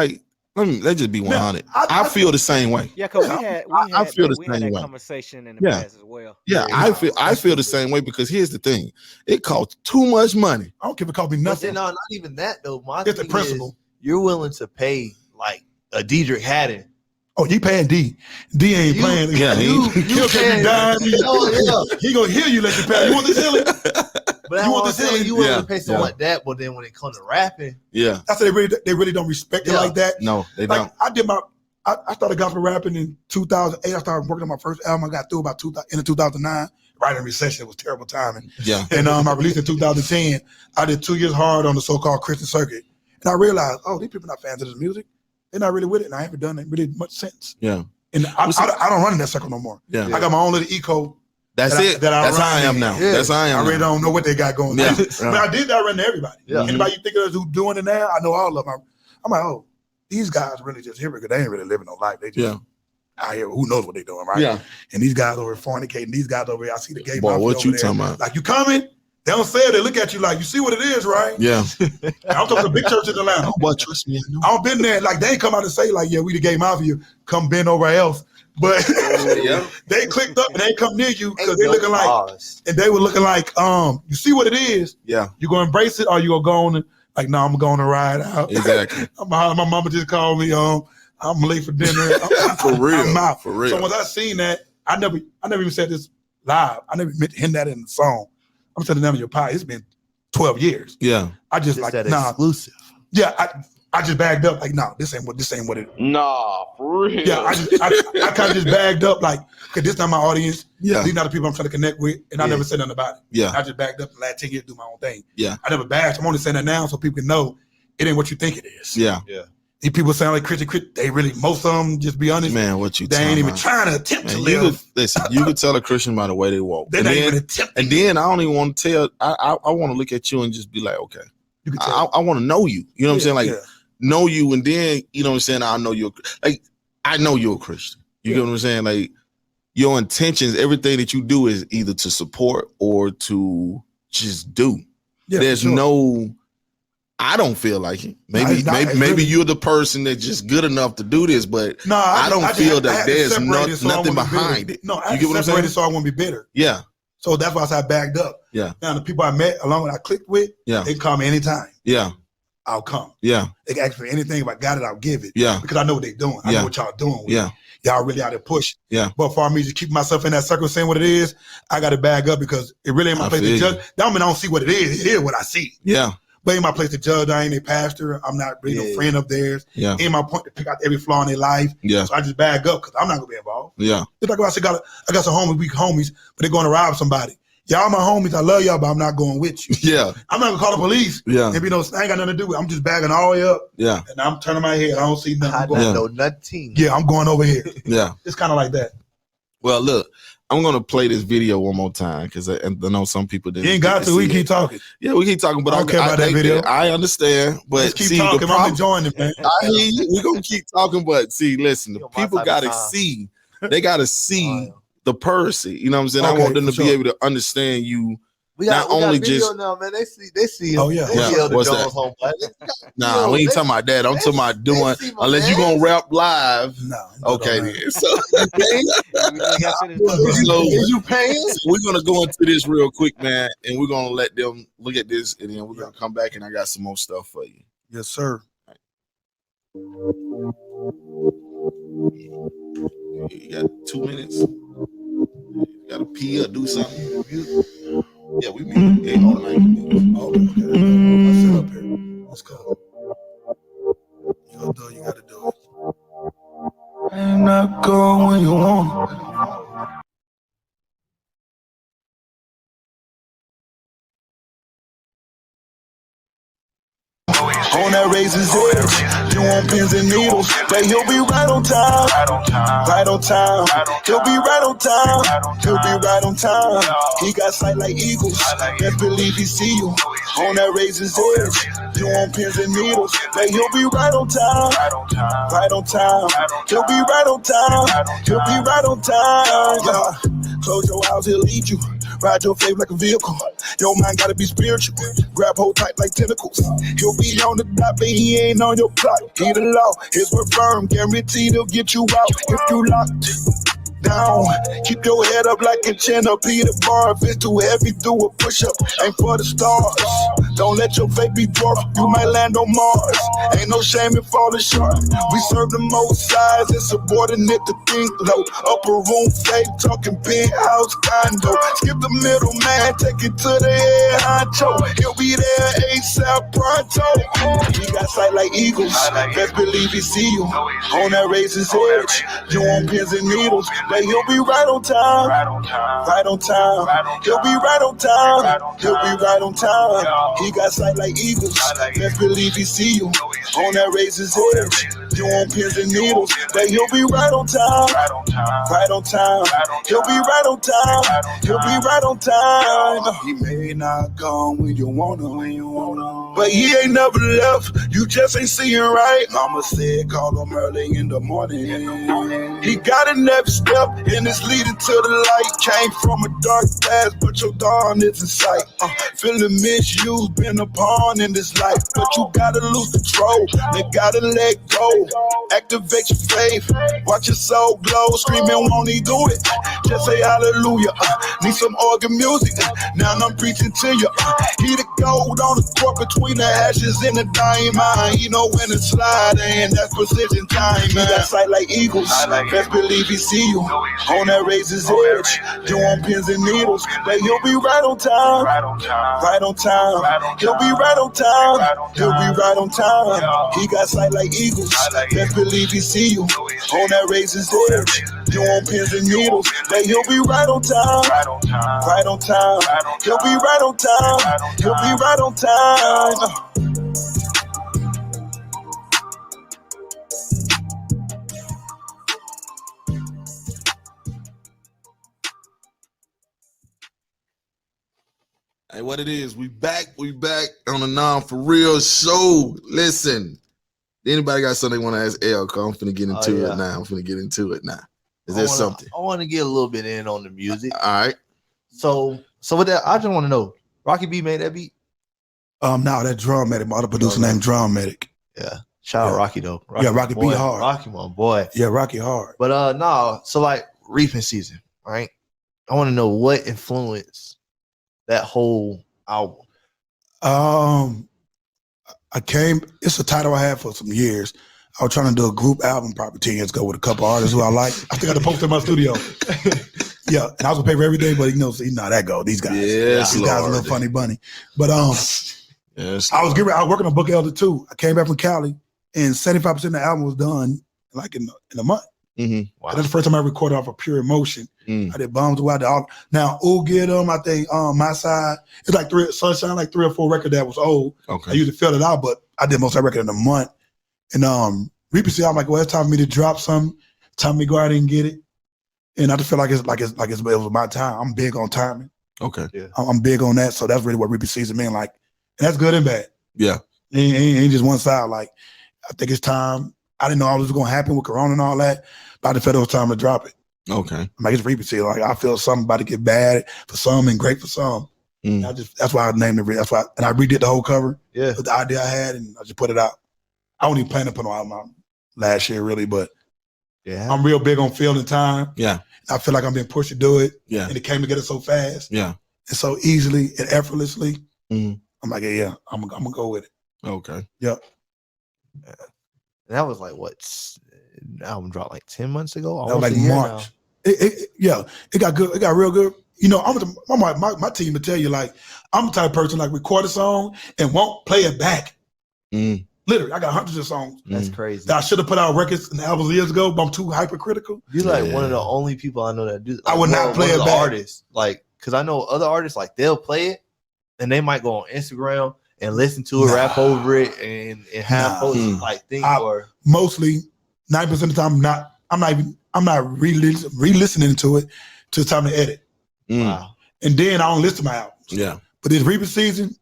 let's just be 100. I feel the same way. Yeah, because I feel the same way. Conversation in the past as well. Yeah, I feel the same way because here's the thing: it costs too much money. I don't care if it costs me nothing. No, not even that though. It's the principle. You're willing to pay like a Diedrich Haddon. Oh, you paying D? D ain't playing. Yeah, he'll pay you dime. He gonna hear you. Let you pay. You want this healing? But you want this healing? You willing to pay something like that? But then when it comes to rapping, that's they really don't respect it like that. No, they don't. I started gospel rapping in 2008. I started working on my first album. I got through about in 2009. Right in recession, it was terrible timing. Yeah. And I released in 2010. I did 2 years hard on the so-called Christian circuit, and I realized, these people not fans of this music. They're not really with it, and I haven't done it really much since. Yeah. And I don't run in that circle no more. Yeah. I got my own little eco. That's how I am now. Yeah. That's how I am. I really don't know what they got going on. But I did that run to everybody. Yeah. Anybody you think of who's doing it now, I know all of them. I'm like, these guys really just here because they ain't really living no life. They just out here, who knows what they're doing, right? Yeah. And these guys over here fornicating, these guys over here, I see the gay boy, what you talking about? Like, you coming? They don't say it. They look at you like, you see what it is, right? Yeah. I'm talking to big churches in Atlanta. Oh, boy, trust me. I've been there. Like, they ain't come out and say, like, we the gay mafia. Come bend over else. But they clicked up and they come near you because they looking like, and they were looking like, you see what it is? Yeah. You gonna embrace it or you gonna go on and like, no, I'm going to ride out. Exactly. My mama just called me. I'm late for dinner. For real. I'm out. For real. So once I seen that, I never even said this live. I never hint that in the song. I'm telling them in your pie. It's been 12 years. Yeah. I just like, nah. Exclusive. Yeah. I just bagged up like, no, this ain't what it. Nah, for real. Yeah. I kind of just bagged up like, okay, this not my audience. Yeah. These not the people I'm trying to connect with, and I never said nothing about it. Yeah. I just bagged up the last 10 years to do my own thing. Yeah. I never bashed. I'm only saying that now so people can know it ain't what you think it is. Yeah. Yeah. These people sound like Christian. They really, most of them, just be honest. Man, what you they ain't even trying to attempt to live. You could tell a Christian by the way they walk. They're not even attempting. And then I don't even want to tell. I want to look at you and just be like, okay, I want to know you. You know what I'm saying? Like, know you, and then you know what I'm saying. I know you're I know you're a Christian. You get what I'm saying? Like, your intentions, everything that you do is either to support or to just do. Yeah, there's no. I don't feel like it. Maybe you're the person that's just good enough to do this, but I don't feel that there's nothing behind it. No, I separated so I won't be bitter. Yeah. So that's why I bagged up. Yeah. Now the people I met, along with I clicked with, they can call me anytime. Yeah. I'll come. Yeah. They can ask for anything. If I got it, I'll give it. Yeah. Because I know what they're doing. I know what y'all doing. Yeah. Y'all really out there pushing. Yeah. But for me to keep myself in that circle saying what it is, I got to bag up because it really ain't my place to judge. That don't mean I don't see what it is. It is what I see. Yeah. But ain't my place to judge. I ain't a pastor. I'm not really no friend of theirs. Yeah. Ain't my point to pick out every flaw in their life. Yeah. So I just bag up because I'm not gonna be involved. Yeah. It's like I got some homies, weak homies, but they're going to rob somebody. Y'all my homies. I love y'all, but I'm not going with you. Yeah. I'm not gonna call the police. Yeah. And I ain't got nothing to do with it. I'm just bagging all the way up. Yeah. And I'm turning my head. I don't see nothing. I don't know nothing. Yeah, I'm going over here. Yeah. It's kind of like that. Well, look, I'm gonna play this video one more time because I know some people didn't. You ain't got to. We keep talking. Yeah, we keep talking, but I don't care about that video. I understand, but let's keep talking. I'm enjoying it, man. I hear you. We're gonna keep talking, but see, listen, the people gotta see. They gotta see the person. You know what I'm saying? I want them to be able to understand you. We got video now, man. They see him. Oh yeah. What's that? Nah, we ain't talking about that. I'm talking about doing unless you gonna rap live. No. Okay then. So you paying? We're gonna go into this real quick, man, and we're gonna let them look at this, and then we're gonna come back and I got some more stuff for you. Yes, sir. You got 2 minutes. You gotta pee or do something. Yeah, we meet. Ain't automatic. Oh, okay. Let's sit up here. Let's go. You gonna do it. You gotta do it. And not go when you want. that razor's edge. You want pins and needles, but he'll be right on time. Right on time. He'll be right on time. He'll be right on time. He got sight like eagles. Best believe he see you on that razor's edge. You want pins and needles, but he'll be right on time. Right on time. He'll be right on time. He'll be right on time. Yeah. Close your eyes, he'll lead you. Ride your fave like a vehicle. Your mind gotta be spiritual. Grab hold tight like tentacles. He'll be on the dot, but he ain't on your clock. He the law, his word firm, guaranteed he'll get you out. If you locked down, keep your head up like a chin up. Peter bar, if it's too heavy, do a push up. Aim for the stars. Don't let your faith be dwarfed. You might land on Mars. Ain't no shame in falling short. We serve the most sides. It's subordinate to think low. Upper room fake, talking penthouse condo. Skip the middle man, take it to the head honcho. He'll be there ASAP pronto. He got sight like eagles. Best believe he see you on that razor's edge. You want pins and needles, but he'll be right on time. Right on time. He'll be right on time. He'll be right on time. He got sight like eagles. Best believe he see you on that razor's edge. You want pins and needles, but he'll be right on time. Right on time. He'll be right on time. He'll be right on time. He may not come when you want him, but he ain't never left. You just ain't seeing right. Mama said call him early in the morning. He got a next step and it's leading to the light. Came from a dark past, but your dawn is in sight. Feeling misused, been a pawn in this life, but you gotta lose control. They gotta let go. Activate your faith, watch your soul glow. Screaming, won't he do it? Just say hallelujah. Need some organ music. Now I'm preaching to you. He the gold on the court between the ashes and the diamond. He know when to slide in. That's precision time. He got sight like eagles. Best believe he see you on that razor's edge. You want pins and needles, but he'll be right on time. Right on time. He'll be right on time. He'll be right on time. He got sight like eagles. Best believe he see you on that razor's edge. You want pins and needles, but he'll be right on time. Right on time. He'll be right on time. He'll be right on time. Hey, what it is? We back on the Non For Real show. Listen, anybody got something they want to ask L? Cause I'm finna get into it now. Is there something? I want to get a little bit in on the music. All right. So with that, I just want to know, Rocky B made that beat? No, that Drum Medic, my other producer named Drum Medic. Yeah. Shout out Rocky though. Rocky boy, B hard. Rocky, my boy. Yeah, Rocky hard. But no, so like reaping season, right? I want to know what influenced that whole album. It's a title I had for some years. I was trying to do a group album probably 10 years ago with a couple artists who I like. I still got the poster in my studio. Yeah, and I was gonna pay for everything, but you know how that go. These guys, yes, these guys a little funny bunny. But yes, I was working on Book Elder 2. I came back from Cali, and 75% of the album was done like in a month. Mm-hmm. Wow. And that's the first time I recorded off of Pure Emotion. I did Bombs Away. Now, Get 'Em, I think My Side. It's like Sunshine, like 3 or 4 record that was old. Okay. I usually fill it out, but I did most of that record in a month. And Reaper, I'm like, well, it's time for me to drop something. Time for me to go out and get it. And I just feel like it was my time. I'm big on timing. Okay. Yeah. I'm big on that. So that's really what Reaper season mean. Like, and that's good and bad. Yeah. Ain't just one side. Like, I think it's time. I didn't know all this was gonna happen with Corona and all that, but I just felt it was time to drop it. Okay. I'm like, it's Reaper season. Like, I feel something about to get bad for some and great for some. That's why I named it. That's why, and I redid the whole cover. Yeah. With the idea I had, and I just put it out. I don't even plan to put it out last year, really, but yeah, I'm real big on feeling time. Yeah. I feel like I'm being pushed to do it. Yeah. And it came together so fast. Yeah. And so easily and effortlessly. I'm like, yeah, I'm gonna go with it. Okay. Yep. And that was like what? The album dropped like 10 months ago. That was like March. It got good. It got real good. You know, my team will tell you, like, I'm the type of person like record a song and won't play it back. Literally, I got hundreds of songs. That's crazy. That I should have put out records and albums years ago, but I'm too hypercritical. You're like one of the only people I know that do that. Like, I would not play it back. Artists, like, because I know other artists, like, they'll play it and they might go on Instagram and listen to it, rap over it, and have folks like think or mostly 90% of the time I'm not re-listening to it till it's time to edit. Wow. And then I don't listen to my albums. Yeah. But this repeat season,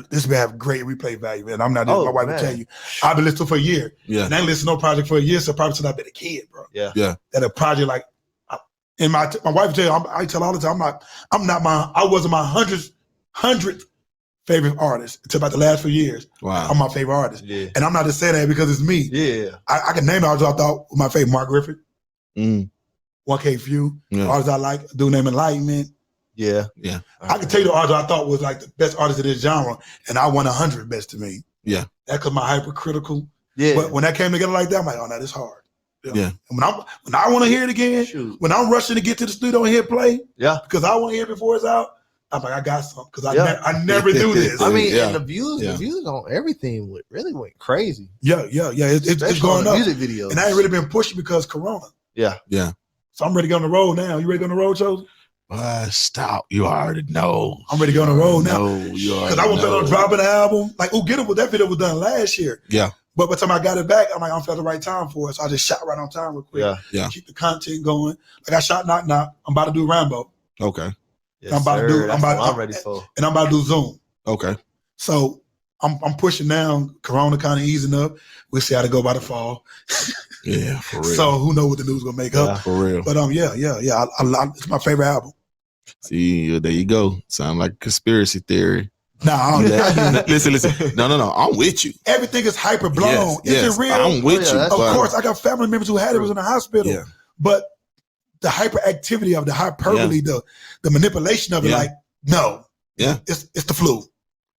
this will have great replay value. And I'm not my wife will tell you. I've been listening for a year. Yeah. And I ain't listened to no project for a year, so probably since I've been a kid, bro. Yeah. Yeah. That a project like and my wife tell you, I tell all the time, I wasn't my hundredth favorite artist until about the last few years. Wow. I'm my favorite artist. Yeah. And I'm not just saying that because it's me. Yeah. I can name the artists I thought was my favorite. Mark Griffith. 1K Few. Artists I like, a dude named Enlightenment. Yeah. Yeah. I can tell you the artist I thought was like the best artist in this genre, and I won 100 best to me. Yeah. That cause my hypercritical. Yeah. But when that came together like that, I'm like, oh no, this hard. Yeah. And when I want to hear it again, when I'm rushing to get to the studio and hit play, because I want to hear it before it's out, I'm like, I got something because I never do this. I mean, and the views on everything really went crazy. Yeah. It's going up. Music videos, and I ain't really been pushing because Corona. Yeah. So I'm ready to go on the road now. You ready to go on the road, Chosen? Stop. You already know. I'm ready to go on the road now. No, you already because I was on dropping the album. Like, Get It, that video was done last year. Yeah. But by the time I got it back, I'm like, I'm at the right time for it. So I just shot right on time real quick. Yeah. Keep the content going. Like I shot Knock Knock. I'm about to do Rambo. Okay. Yes, I'm about to do. I'm ready for. And I'm about to do Zoom. Okay. So I'm pushing now. Corona kind of easing up. We'll see how to go by the fall. Yeah, for real. So who knows what the news gonna make up? For real. But yeah. It's my favorite album. See, there you go. Sound like a conspiracy theory. Nah, listen. No. I'm with you. Everything is hyper blown. Is it real? I'm with you. Of course, I got family members who had it was in the hospital. Yeah. But the hyperactivity of the hyperbole, the manipulation of it, like, no. Yeah. It's the flu.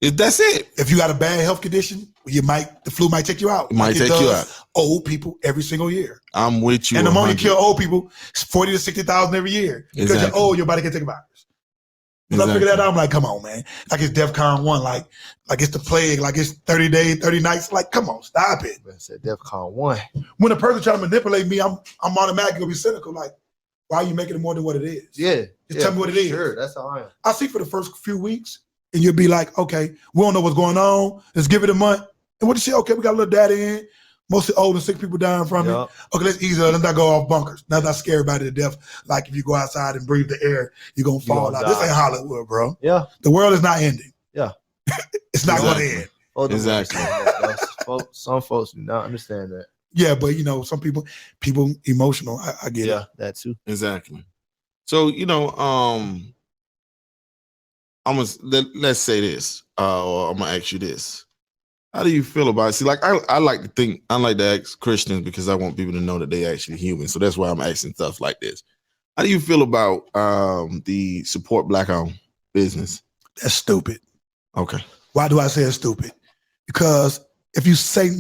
That's it. If you got a bad health condition, the flu might take you out. It might take you out. Old people every single year. I'm with you. And pneumonia kill old people 40 to 60,000 every year. Because you're old, your body can take a virus. When I figure that out, I'm like, come on, man. Like it's DEFCON 1, like it's the plague, like it's 30 days, 30 nights. Like, come on, stop it. I said DEFCON 1. When a person trying to manipulate me, I'm automatically gonna be cynical. Like, why are you making it more than what it is? Yeah. Just tell me what it is. Sure, that's how I am. I see for the first few weeks, and you'll be like, okay, we don't know what's going on. Let's give it a month. And what you say? Okay, we got a little data in. Mostly old and sick people dying from it. Okay, let's ease it. Let's not go off bunkers. Not scare everybody to death. Like if you go outside and breathe the air, you're gonna fall out. This ain't Hollywood, bro. Yeah. The world is not ending. Yeah. It's not gonna end. Exactly. Some folks do not understand that. Yeah, but some people emotional. I get it. Yeah, that too. Exactly. So, let's say this, or I'm gonna ask you this. How do you feel about it? See, like I like to ask Christians because I want people to know that they actually human. So that's why I'm asking stuff like this. How do you feel about the support Black-owned business? That's stupid. Okay. Why do I say it's stupid? Because if you say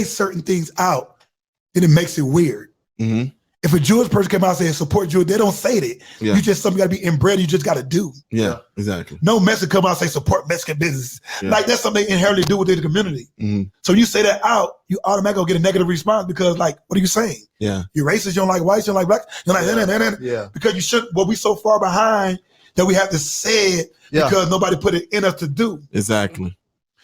certain things out, then it makes it weird. Mm-hmm. If a Jewish person came out and said support Jew, they don't say that. Yeah. You just something got to be inbred. You just got to do. Yeah, exactly. No Mexican come out and say support Mexican business. Yeah. Like that's something they inherently do within the community. Mm-hmm. So you say that out, you automatically get a negative response because like, what are you saying? Yeah. You're racist. You don't like whites. You don't like black. You're like, yeah. Because you shouldn't. Well, we so far behind that we have to say it because nobody put it in us to do. Exactly.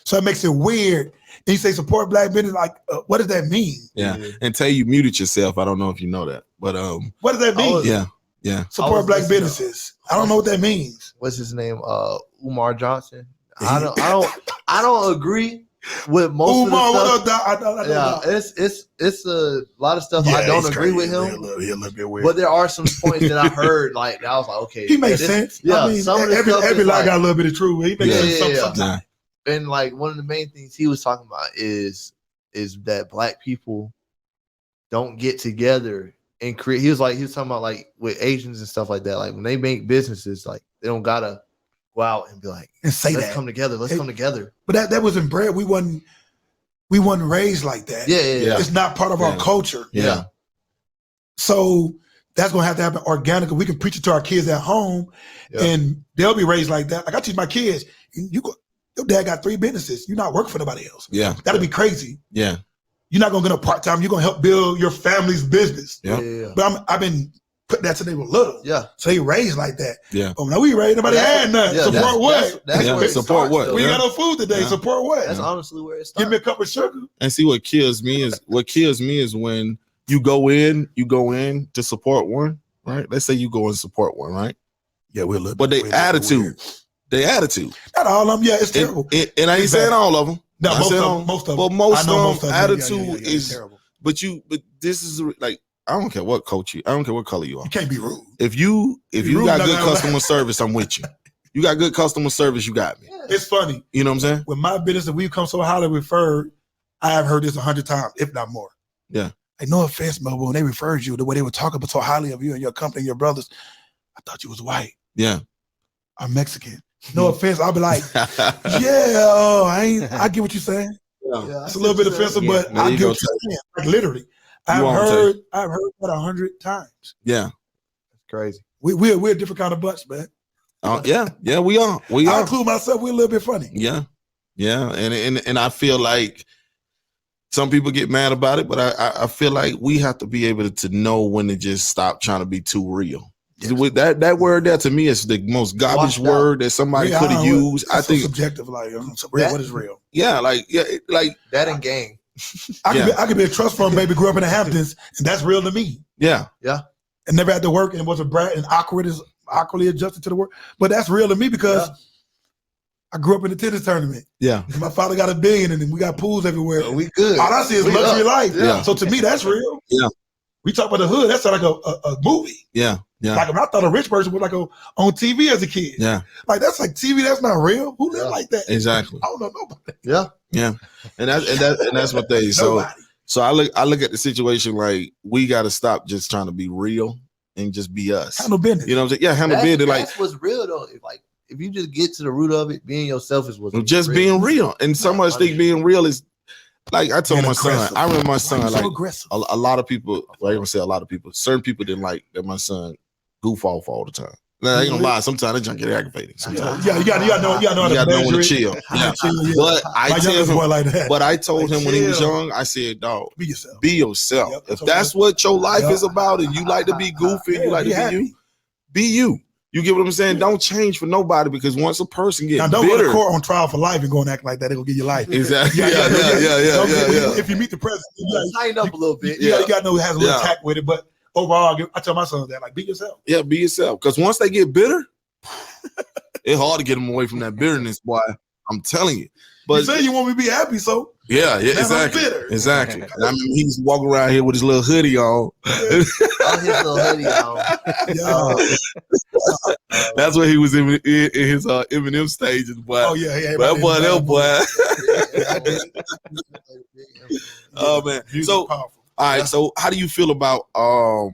So it makes it weird. And you say support Black business, like, what does that mean? Yeah. And tell you muted yourself. I don't know if you know that, but what does that mean? Yeah. Support Black businesses. I don't know what that means. What's his name? Umar Johnson. I don't agree with most Umar, of the stuff. It's a lot of stuff I don't agree with him. He a little bit weird. But there are some points that I heard like that I was like, okay, he makes sense. Yeah, I mean, every lie got a little bit of truth. He makes sense sometimes. And like one of the main things he was talking about is that Black people don't get together and create. He was talking about like with Asians and stuff like that. Like when they make businesses, like they don't gotta go out and be like and say let's come together. Let's come together. But that wasn't bred. We wasn't raised like that. Yeah. It's not part of our culture. Yeah. So that's gonna have to happen organically. We can preach it to our kids at home, and they'll be raised like that. Like I teach my kids, your dad got 3 businesses. You're not working for nobody else. Yeah. That'd be crazy. Yeah. You're not gonna get a part-time. You're gonna help build your family's business. Yeah. But I've been put that to they were little. Yeah. So they raised like that. Yeah. But when we raised, nobody had nothing. Yeah, support what? That's where it support starts, what? though. We Yeah. ain't got no food today. Yeah. Support what? That's honestly where it starts. Give me a cup of sugar. And see what kills me is when you go in to support one, right? Let's say you go and support one, right? Yeah, we're a little But bit they attitude. Not all of them. Yeah, it's terrible. And I ain't saying all of them. No, most of them. But most I know of them, yeah, attitude it's is terrible. But this is like, I don't care what coach I don't care what color you are. You can't be rude. If you rude, got not good gonna customer service, I'm with you. You got good customer service, you got me. It's funny. You know what I'm saying? With my business that we've come so highly referred, I have heard this 100 times, if not more. Yeah. Like, no offense, Mo, but when they referred you, the way they were talking so highly of you and your company and your brothers, I thought you was white. Yeah. I'm Mexican. No offense. I'll be like, yeah, I get what you're saying. Yeah. It's a little bit offensive, but I get what you're saying. Like literally. I've heard that 100 times. Yeah. That's crazy. We're a different kind of bunch, man. Yeah, we are. I include myself, we're a little bit funny. Yeah. Yeah. And I feel like some people get mad about it, but I feel like we have to be able to know when to just stop trying to be too real. Yes. With that word there to me is the most garbage word that somebody could have used. I think subjective, like what is real? Yeah, like that and gang. I could be a trust fund baby, grew up in the Hamptons, and that's real to me. Yeah. And never had to work and was a brat and awkwardly adjusted to the work. But that's real to me because I grew up in the tennis tournament. Yeah. My father got $1 billion and we got pools everywhere. We good. All I see is luxury life. Yeah. So to me, that's real. Yeah. We talk about the hood. That's like a movie. Yeah. Yeah. Like I thought a rich person was like on TV as a kid. Yeah. Like that's like TV. That's not real. Who live like that? Exactly. I don't know nobody. Yeah. Yeah. And that's what they so I look at the situation like we got to stop just trying to be real and just be us. Handle business. You know what I'm saying? Yeah, handle business. Like that's what's real though. If you just get to the root of it, being yourself is what's just real. Being real. And so much think being real is like I told my son. I remember my son like a lot of people. Well, I don't say a lot of people. Certain people didn't like that my son goof off all the time. Now, I ain't gonna lie. Sometimes they just get aggravating. Sometimes. Yeah, you got to know when to chill. Yeah. But I tell him, like that. But I told him when he was young, I said, "Dog, be yourself. Be yourself. Yep, if that's what your life is about, and you like to be goofy, you like to be you, be you. You get what I'm saying? Don't change for nobody because once a person gets don't bitter, go to court on trial for life and go and act like that. They're gonna give you life. Exactly. Yeah. If you meet the president, you tighten up a little bit. You got to know it has a little tact with it, but. Overall, I tell my sons that, like, be yourself. Yeah, be yourself. Because once they get bitter, it's hard to get them away from that bitterness, boy. I'm telling you. But you say you want me to be happy, so yeah, exactly. Exactly. And I mean, he's walking around here with his little hoodie on. His little hoodie on. That's what he was in his Eminem stages, boy. Oh, yeah. That boy. Oh, man. So, powerful. All right, so how do you feel about a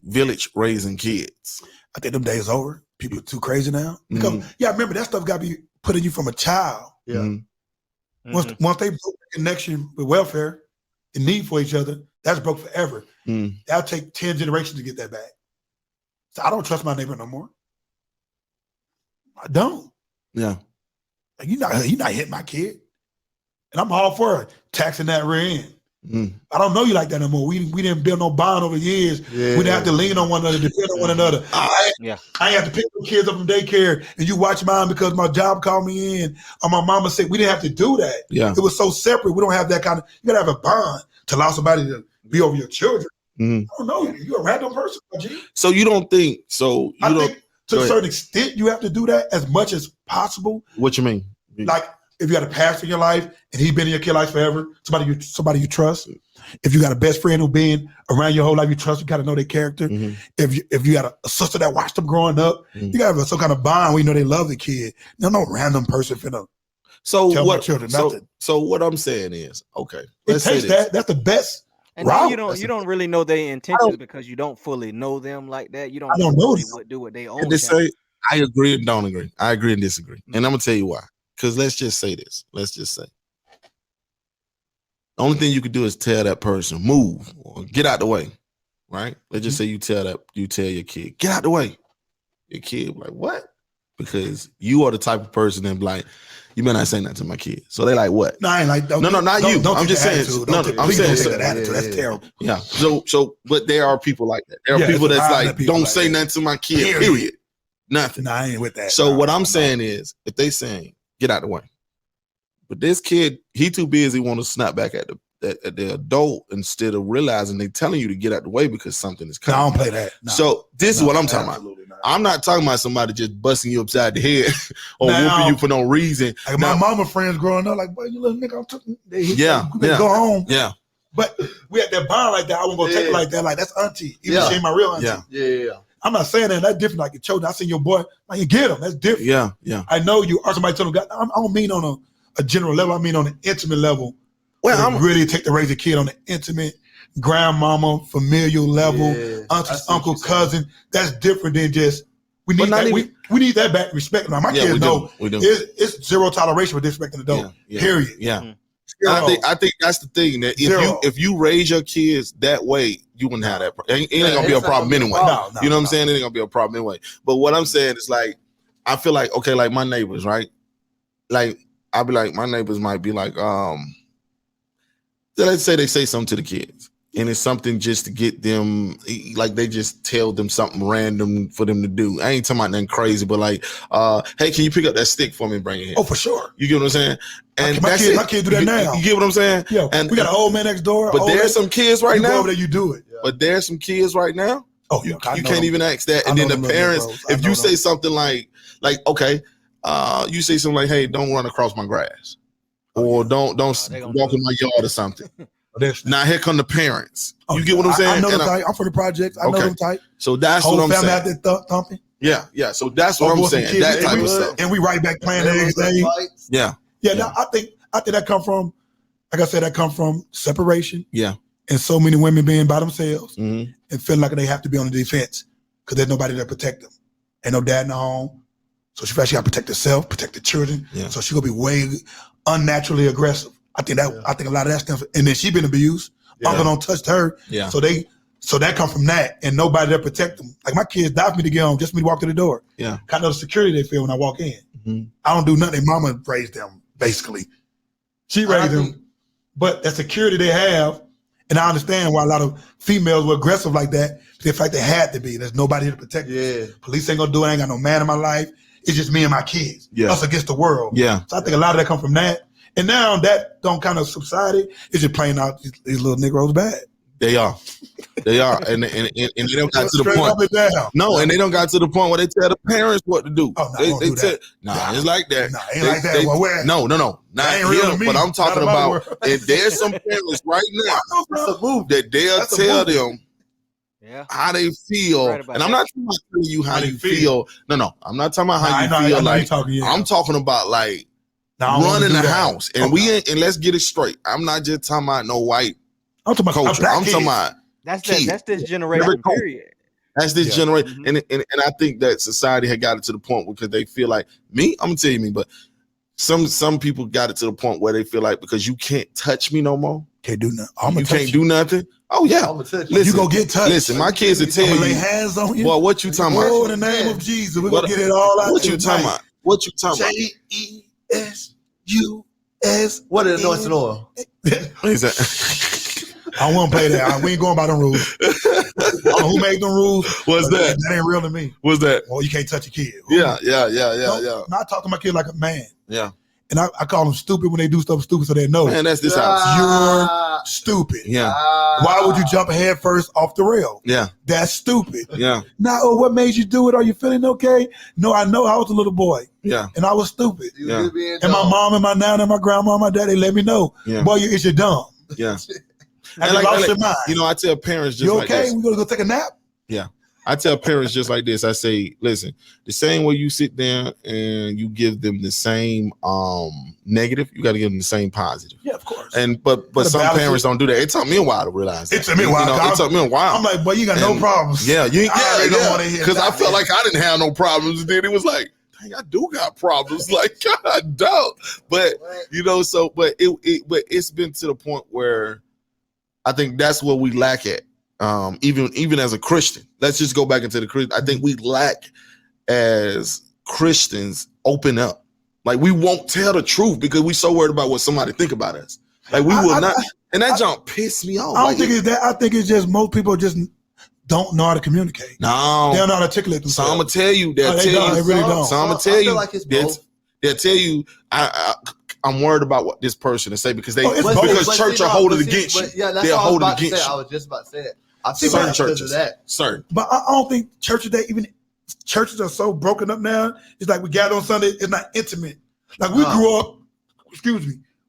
village raising kids? I think them days over. People are too crazy now. Because remember that stuff got to be put in you from a child. Yeah. Once they broke the connection with welfare, the need for each other, that's broke forever. That'll take 10 generations to get that back. So I don't trust my neighbor no more. I don't. Yeah. Like, you're not hitting my kid. And I'm all for taxing that rear end. I don't know you like that no more. We didn't build no bond over years. Yeah. We didn't have to lean on one another, depend on one another. I have to pick the kids up from daycare and you watch mine because my job called me in or my mama said we didn't have to do that. Yeah. It was so separate. We don't have that kind of, you gotta have a bond to allow somebody to be over your children. I don't know. You're a random person, G. So you don't think, I think to a certain extent you have to do that as much as possible. What you mean? Like, if you got a pastor in your life and he's been in your kid life forever, somebody you trust. If you got a best friend who been around your whole life, you trust, you got to know their character. If you got a sister that watched them growing up, you got to have some kind of bond where you know they love the kid. No random person finna tell my children nothing. So what I'm saying is, okay, it takes that. That's the best. And then you don't really know their intentions because you don't fully know them like that. You don't know do what they own. I agree and don't agree. I agree and disagree. And I'm gonna tell you why. Because let's just say this. Let's just say the only thing you could do is tell that person, move or get out the way. Right? Let's just say you tell your kid, get out the way. Your kid like, what? because you are the type of person that be like, you better not say nothing to my kids. So they like, what? No, I ain't like. No, not you. I'm just saying. I'm saying that attitude. That's terrible. Yeah. So, but there are people like that. There are people that's like, don't say nothing to my kid. Period. Nothing. No, I ain't with that. So what I'm saying is, if they saying, get out the way, but this kid, he too busy want to snap back at the adult instead of realizing they telling you to get out the way because something is coming. No, I don't play that. No. So this is what I'm talking about. I'm not talking about somebody just busting you upside the head or whooping you for no reason. Like my mama friends growing up, like, boy, you little nigga, I'm talking. Go home. Yeah. But we had that bond like that. I won't go take it like that. Like, that's auntie. Even she ain't my real auntie. Yeah. I'm not saying that. That's different. Like your children, I seen your boy. Like, you get him. That's different. Yeah. I know you. Or somebody told him. I don't mean on a general level. I mean on an intimate level. Well, I'm really take to raise a kid on an intimate, grandmama, familial level, auntie, uncle, cousin. That's different than just. We need that. We need that back respect. Now my kids know it's zero toleration for disrespecting adult. Period. Yeah. Mm-hmm. I think that's the thing that if you raise your kids that way, you wouldn't have that. It ain't gonna be a problem anyway. No, you know what I'm saying? It ain't gonna be a problem anyway. But what I'm saying is like, I feel like, okay, like my neighbors, right? Like I'll be like, my neighbors might be like, let's say they say something to the kids. And it's something just to get them, like they just tell them something random for them to do. I ain't talking about nothing crazy, but like, hey, can you pick up that stick for me and bring it here? Oh, for sure. You get what I'm saying? And my kid do that now. You get what I'm saying? Yeah. And we got an old man next door. But there's some kids right now. Go over there, you do it. Yeah. But there's some kids right now. Oh, yeah. You can't even ask that. And then the parents, if you say something like, okay, you say something like, hey, don't run across my grass, or don't walk in my yard or something. Now here come the parents. You get what I'm saying? I know them type. I'm from the projects. I know them type. So that's what I'm saying. Whole family out there thumping. Yeah. So that's what I'm saying. That type of stuff. And we right back playing the next day. Yeah. Now I think that come from, like I said, that come from separation. Yeah. And so many women being by themselves and feeling like they have to be on the defense because there's nobody to protect them. Ain't no dad in the home. So she got to protect herself, protect the children. Yeah. So she gonna be way unnaturally aggressive. I think a lot of that stuff, and then she been abused. Uncle don't touch her. Yeah. So that come from that, and nobody to protect them. Like my kids die for me to get home, just for me to walk to the door. Yeah. Kind of the security they feel when I walk in. Mm-hmm. I don't do nothing. Mama raised them basically. She raised them, but that security they have, and I understand why a lot of females were aggressive like that. In fact, they had to be. There's nobody to protect them. Police ain't gonna do it. I ain't got no man in my life. It's just me and my kids. Yeah. Us against the world. Yeah. So I think a lot of that come from that. And now that don't kind of subsided. It's just playing out these little Negroes bad. They are. And they don't got to the point. No, and they don't got to the point where they tell the parents what to do. Oh, no, they tell, it's like that. Nah, ain't like that. No. Not here, but I'm talking about, and there's some parents right now that they'll tell them how they feel. And I'm not talking about telling you how you feel. No. I'm not talking about how you feel. Like I'm talking about like, running the house, and and let's get it straight. I'm not just talking about no white culture. I'm talking about that's this generation. Period. That's this generation, and I think that society had got it to the point because they feel like I'm gonna tell you but some people got it to the point where they feel like because you can't touch me no more, can't do nothing. You can't do nothing. Oh yeah, listen, you gonna get touched. Listen, my kids will tell you. Lay hands on you. Boy, what you talking about? Oh, in the name of Jesus, we're gonna get it all out. What you talking about? What you talking about? JESUS. What is noise and oil? What is that? I won't play that. We ain't going by them rules. I don't know who made them rules. What's that? That ain't real to me. What's that? Well, you can't touch a kid. Yeah. I talk to my kid like a man. Yeah. And I call them stupid when they do stuff stupid so they know. Man, that's this house. You're stupid. Yeah. Why would you jump head first off the rail? Yeah. That's stupid. Yeah. Now, what made you do it? Are you feeling okay? No, I know I was a little boy. Yeah. And I was stupid. Yeah. And my mom and my nana and my grandma and my daddy let me know. Yeah. Boy, you're dumb. Yeah. And lost your mind. You know, I tell parents just you like okay? this. We gonna go take a nap? Yeah. I tell parents just like this. I say, listen, the same way you sit there and you give them the same negative, you got to give them the same positive. Yeah, of course. And but some parents don't do that. It took me a while to realize that. It took me a while. It took me a while. I'm like, boy, you got no problems. Yeah, don't want to hear. Because I felt like I didn't have no problems. And then it was like, dang, I do got problems. Like, God, I don't. But but it's been to the point where I think that's where we lack at. Even as a Christian, let's just go back into the Christian. I think we lack as Christians open up. Like we won't tell the truth because we so worried about what somebody think about us. Like we will not. And that junk pissed me off. I don't think it's that. I think it's just most people just don't know how to communicate. No. They don't know how to articulate themselves. So I'm going to tell you. They'll tell you. They really don't. So I'm going to tell you. Like it's both. They'll tell you, I'm worried about what this person to say because church are holding against you. Yeah, that's they're what I was holding about to against say. you. I was just about to say that. I feel Certain like churches. Certain. But I don't think churches are so broken up now. It's like we gather on Sunday. It's not intimate. Like we grew up,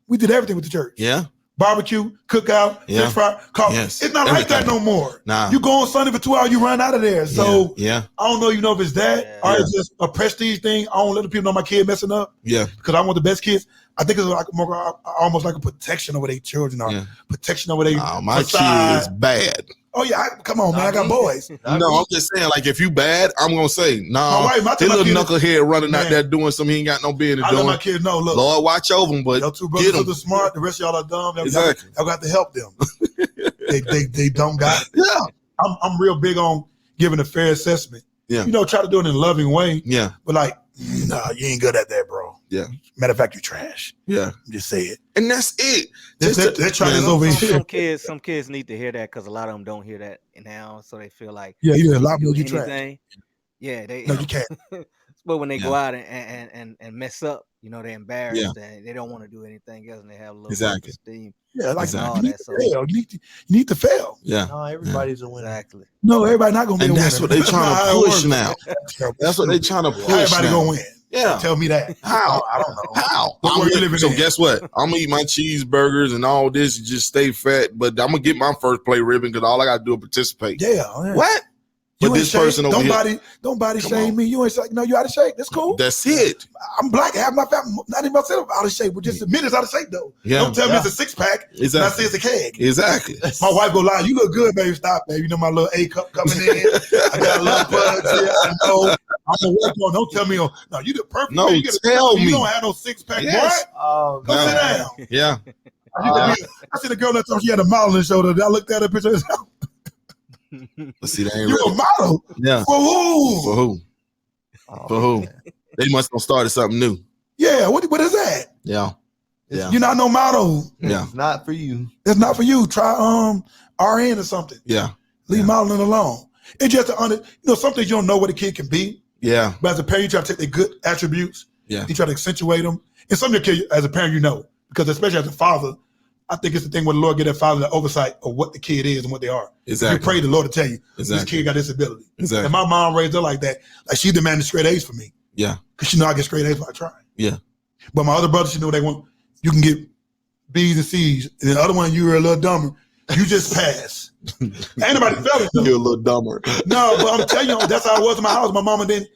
we did everything with the church. Yeah. Barbecue, cookout, fish fry, coffee. Yes. It's not like that no more. Nah. You go on Sunday for 2 hours, you run out of there. So yeah. I don't know, if it's that or it's just a prestige thing. I don't let the people know my kid messing up. Yeah. Because I want the best kids. I think it's like almost like a protection over their children or protection over their my kid is bad. Oh yeah, come on, man. I got boys. No, I'm just saying, like, if you bad, I'm gonna say, no. This little knucklehead running out there doing something he ain't got no business doing. I let my kids know, look, Lord, watch over them, but your two brothers are smart. The rest of y'all are dumb. Exactly. Y'all got to help them. they don't got it. Yeah. I'm real big on giving a fair assessment. Yeah. Try to do it in a loving way. Yeah. But like, no, you ain't good at that, bro. Yeah. Matter of fact, you trash. Yeah. Just say it. And that's it. They're trying this over here. Some kids need to hear that because a lot of them don't hear that now, so they feel like you hear a lot more you trash. Yeah, no, you can't. But when they go out and mess up, they're embarrassed and they don't want to do anything else, and they have a little self-esteem. Yeah, like all you that. So you need to fail. Yeah. No, everybody's a winner. Exactly. No, everybody not gonna be. And a that's winner. what they trying to push now. That's what they trying to push. Everybody now. gonna win. Yeah. Tell me that. How? I don't know. How? So guess what? I'm gonna eat my cheeseburgers and all this and just stay fat, but I'm gonna get my first play ribbon because all I gotta do is participate. Yeah. What? But this person over here, don't body shame me. You ain't like, no, you out of shape. That's cool. That's it. I'm black. Half my fat, not even myself out of shape. But just admit it's out of shape though. Yeah. Don't tell me it's a 6-pack. Exactly. And I say it's a keg. Exactly. My wife go lie. You look good, baby. Stop, baby. My little A cup coming in. I got a little buds here. I know. I'm gonna work on. Don't tell me. No, you the perfect. No, man. tell me. You don't have no 6-pack. Yes. Boy. Go sit down. Yeah. I seen a girl that thought she had a modeling shoulder. I looked at her picture. See, they ain't you ready. a model? Yeah. For who? For who? For who? They must have started something new. Yeah. What is that? Yeah. Yeah. You're not no model. Yeah. It's not for you. It's not for you. Try RN or something. Yeah. Leave modeling alone. It's just some things you don't know what a kid can be. Yeah. But as a parent, you try to take their good attributes. Yeah. You try to accentuate them. And some of your kids, as a parent, because especially as a father, I think it's the thing where the Lord get that father the oversight of what the kid is and what they are. Exactly. You pray the Lord to tell you, exactly. This kid got this ability. Exactly. And my mom raised her like that. Like she demanded straight A's for me. Yeah. Because she know I get straight A's when I try. Yeah. But my other brothers, she know you can get B's and C's. And the other one, you were a little dumber. You just pass. Ain't nobody felt it though. You're a little dumber. No, but I'm telling you, that's how it was in my house. My mama didn't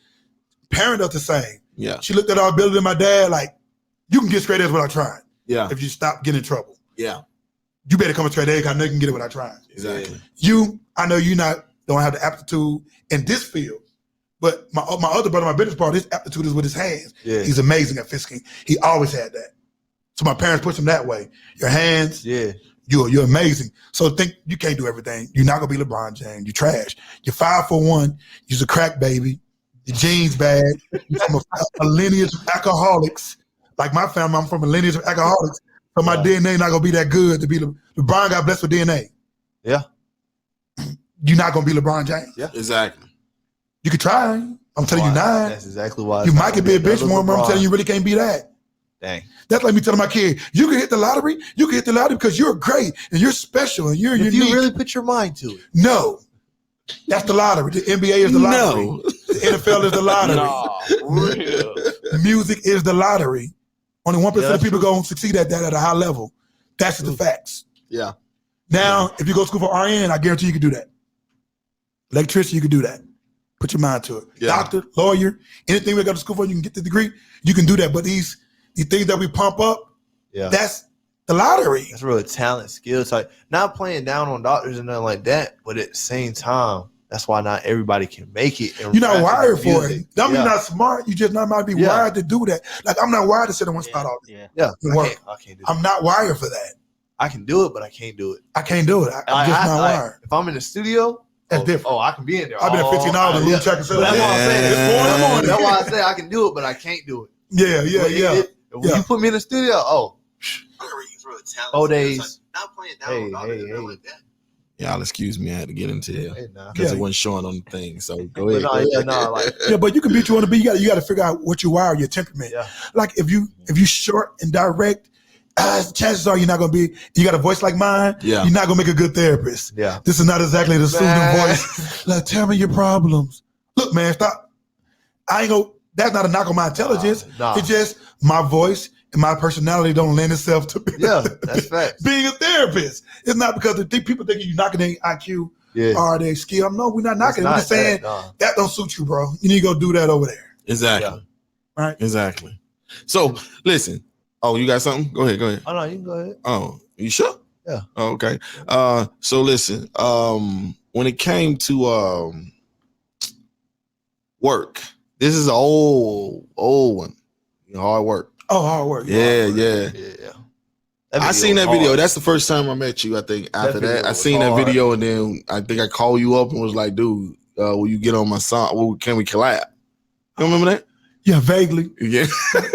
parent us the same. Yeah. She looked at our ability and my dad like, you can get straight A's without trying. Yeah. If you stop getting in trouble. Yeah. You better come straight A because I know you can get it without trying. Exactly. I know you don't have the aptitude in this field, but my other brother, my business partner, his aptitude is with his hands. Yeah. He's amazing at fisking. He always had that. So my parents pushed him that way. Your hands, you're amazing. So think you can't do everything. You're not gonna be LeBron James. You trash. You're 5'1". You're a crack baby. Your genes bad. You're from a lineage of alcoholics. Like my family, I'm from a lineage of alcoholics. So my DNA not gonna be that good to be LeBron got blessed with DNA. Yeah. You're not gonna be LeBron James. Yeah. Exactly. You could try. I'm telling you not. That's exactly why. You might could be a bench warmer. I'm telling you, really can't be that. Dang. That's like me telling my kid, you can hit the lottery. You can hit the lottery because you're great and you're special and you're unique. If you really put your mind to it. No. That's the lottery. The NBA is the lottery. No. The NFL is the lottery. Real. Music is the lottery. Only 1% of people true. going to succeed at that at a high level. That's the facts. Yeah. Now, if you go to school for RN, I guarantee you can do that. Electrician, you can do that. Put your mind to it. Yeah. Doctor, lawyer, anything we go to school for, you can get the degree, you can do that. But these things that we pump up, that's the lottery. That's real talent, skill type. Not playing down on doctors and nothing like that, but at the same time, that's why not everybody can make it. You're not wired for it. That means you're not smart. You just not might be wired to do that. Like I'm not wired to sit in one spot all day. Yeah. I can't do it. I'm not wired for that. I can do it, but I can't do it. I can't do it. I'm just not wired. If I'm in the studio That's different. Oh, I can be in there. I've been at 15 hours and lose track of That's what I'm saying. It's 4 in the morning. That's why I say I can do it, but I can't do it. Yeah. When you put me in the studio, 4 days. Hey. Y'all excuse me, I had to get into here Nah. because it wasn't showing on the thing. So go ahead. But you can beat you on the beat. You got to figure out what you are, your temperament. Yeah. Like if you short and direct, chances are you're not gonna be. You got a voice like mine. Yeah. You're not gonna make a good therapist. Yeah. This is not exactly the soothing voice. Like, tell me your problems. Look, man, stop. I ain't gonna. That's not a knock on my intelligence. Nah. It's just my voice and my personality don't lend itself to That's facts. being a therapist. It's not because people think you're knocking their IQ or their skill. No, we're not knocking. We're just saying that don't suit you, bro. You need to go do that over there. Exactly. Yeah. Right. Exactly. So listen. Oh, you got something? Go ahead. Oh no, you can go ahead. Oh, you sure? Yeah. Oh, okay. So listen. When it came to work, this is an old one. Hard work. Oh, hard work. Yeah. I seen that video. That's the first time I met you. I think after that, I seen that video, and then I think I called you up and was like, "Dude, will you get on my song? Well, can we collab?" You remember that? Yeah, vaguely. Yeah.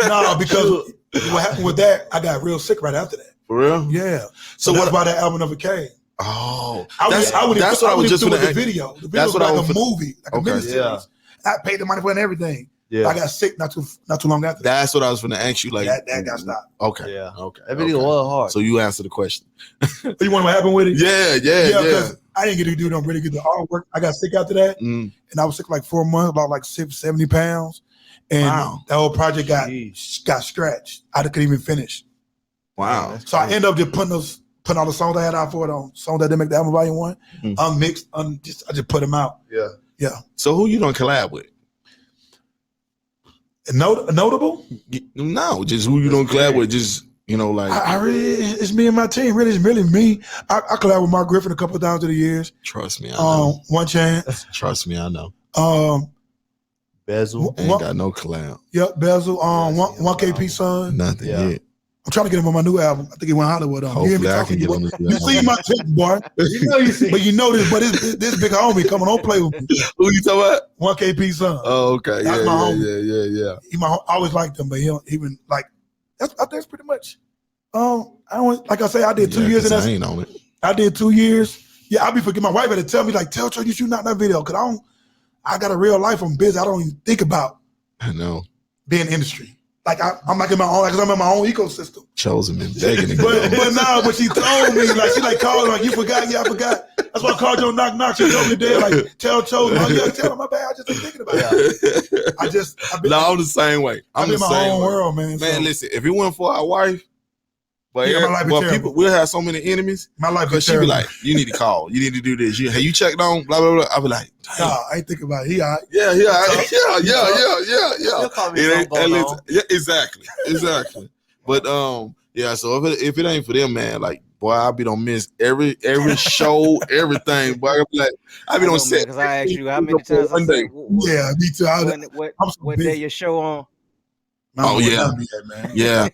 No, because what happened with that, I got real sick right after that. For real? Yeah. So that's why that album never came. Oh, that's what I was just with the video. The video was like a movie, like a miniseries. Yeah. I paid the money for it and everything. Yeah. I got sick not too long after. That's what I was going to ask you. Like that got stopped. Okay. Yeah. Okay. That video was hard. So you answered the question. You want what happened with it? Yeah. Because I didn't get to do no really good artwork. I got sick after that, and I was sick for like 4 months, about like 70 pounds, and that whole project got scratched. I couldn't even finish. Wow. So I ended up just putting all the songs I had out for it on songs that didn't make the album volume 1, unmixed, I just put them out. Yeah. So who you don't collab with? Notable? No, just who you don't collab with. Just like I really, it's me and my team. Really, it's really me. I collab with Mark Griffin a couple of times through the years. Trust me, I know. One Chance. Trust me, I know. Bezel ain't got no collab. Yep, Bezel. One KP son. Nothing yet. I'm trying to get him on my new album. I think he went Hollywood on. Hopefully I can get on this. You see my tip, boy. You see. But this big homie coming on play with me. Who you talking about? One KP son. Oh, okay. That's my homie. Yeah. I always liked him, but he don't even like. That's pretty much. I don't like I say. I did 2 years, and I ain't on it. I did 2 years. Yeah, I be forgetting. My wife had to tell me like, tell you shoot not that video because I got a real life. I'm busy. I don't even think about. I know. Being in industry. Like I'm like in my own, because I'm in my own ecosystem. Chosen and begging. but she told me, like she like called like, you forgot, I forgot. That's why I called you on knock. She told me there, like tell Chosen, tell him my bad. I just been thinking about it. I'm the same way. I'm in my own world, man. Man, listen, if it wasn't for our wife, but people we'll have so many enemies. My life is she be like, you need to call, you need to do this. Hey, you checked on blah blah blah. I'll be like, nah, I ain't thinking about it. He all right. Yeah. Exactly. But so if it ain't for them, man, like boy, I be don't miss every show, everything. Boy, I be like, I be don't set. Because I asked you how many times. Yeah, me too. What day your show on? Oh yeah, yeah.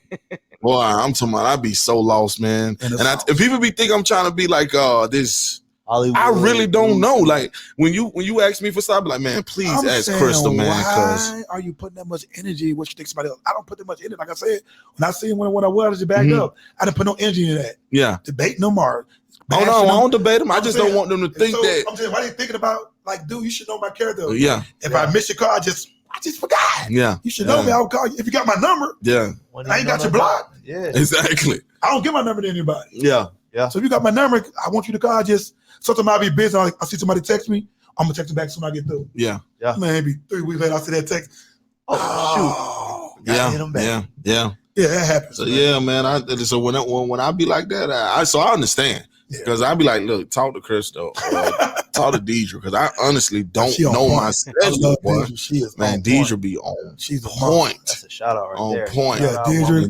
Boy, I'm talking about I be so lost, man. And people be think I'm trying to be like this. Hollywood, I really don't know. Like when you ask me for stuff, I'm like, man, please ask Crystal, man. Why are you putting that much energy? What you think somebody else? I don't put that much energy. Like I said, when I see him when I was just back up, I didn't put no energy into that. Yeah, debating them or. Oh no, I don't debate them. I just don't want them to think that. I'm saying, why are you thinking about like, dude? You should know my character. Yeah. If I miss your call, I just forgot. Yeah. You should know me. I'll call you if you got my number. Yeah. I ain't got your block. Yeah. Exactly. I don't give my number to anybody. Yeah. So if you got my number, I want you to call. Just sometimes I'll be busy. I see somebody text me. I'm gonna text them back as soon as I get through. Yeah. Man, maybe 3 weeks later I see that text. Oh shoot. Yeah. Yeah, that happens. So yeah, man. So when I be like that, I understand. Because I'd be like, look, talk to Crystal, talk to Deidre, because I honestly don't know my schedule, boy. Man, Deidre be on point. That's a shout out right there. On point. Yeah, Deidre,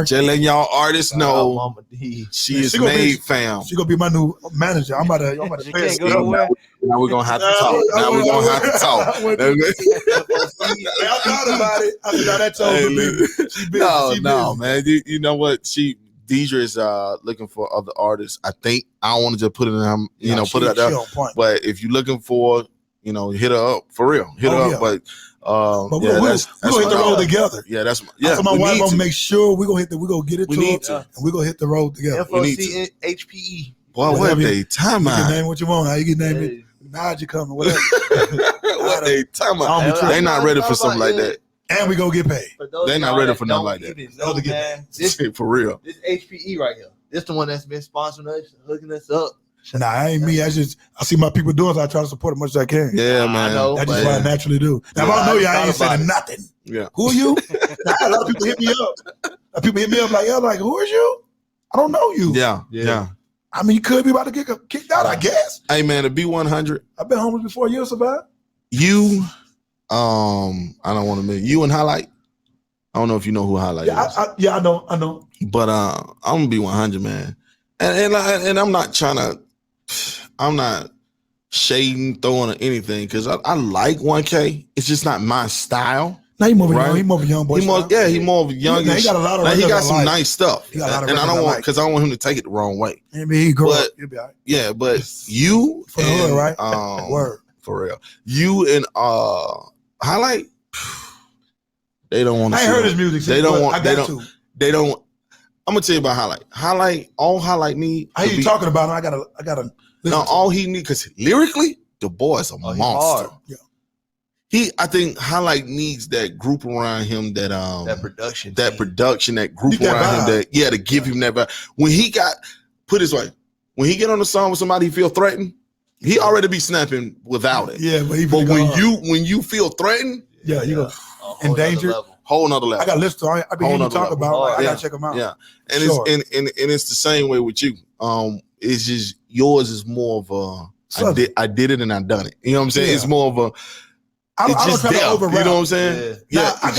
just letting y'all artists know Mama D. she is made, fam. She gonna be my new manager. I'm about to pay her. Now we're gonna have to talk. I thought about it. I thought that told me. No, man. You know what? Deidre is looking for other artists. I think I don't want to just put it in, put it out there. But if you're looking for, hit her up for real. Hit her up. Yeah. But we're gonna hit the road together. Yeah, that's So my wife gonna make sure we're gonna get it and we're gonna hit the road together. FOC HPE. Boy, what they time out? You can name what you want. How you can name it? Nod you coming, whatever. What they time out? They not ready for something like that. And we gonna get paid. They're not ready for nothing like that. This, for real. This HPE right here. This the one that's been sponsoring us, hooking us up. Nah, I ain't me. I see my people doing, so I try to support as much as I can. Yeah, man. I know, that's just what I naturally do. Now, if I don't know you, I ain't saying nothing. Yeah. Who are you? A lot of people hit me up. People hit me up like, who is you? I don't know you. Yeah. I mean, you could be about to get kicked out, I guess. Hey, man, to be 100. I've been homeless before. You survived? You, I don't want to admit, you and Highlight. I don't know if you know who Highlight is. I know. But I'm gonna be 100, man. And I'm not trying to. I'm not shading, throwing, or anything because I like 1K. It's just not my style. Now he more of a young boy. He more of a young. He got a lot of. He got some nice stuff. He got a lot of and I don't want because I don't want him to take it the wrong way. I mean, he grew up. He'll be all right. Yeah, but you for and, the hood, right? Word for real. You and Highlight. They don't want to. I ain't heard his music. They don't want. They don't. I'm gonna tell you about Highlight. All Highlight need. How you talking about him? I gotta. No, all he need because lyrically, the boy is a monster. Yeah. I think Highlight needs that group around him that production, that group around him to give him that vibe. When he put his way, when he get on the song with somebody he feel threatened, he already be snapping without it. Yeah, but when you feel threatened, you go in danger. Whole nother level. I got lists. I be hearing you talk about. I gotta check them out. Yeah, and it's the same way with you. It's just yours is more of a I did it and I done it. You know what I'm saying? Yeah. It's more of a. I don't try to over rap. You know what I'm saying? Yeah, I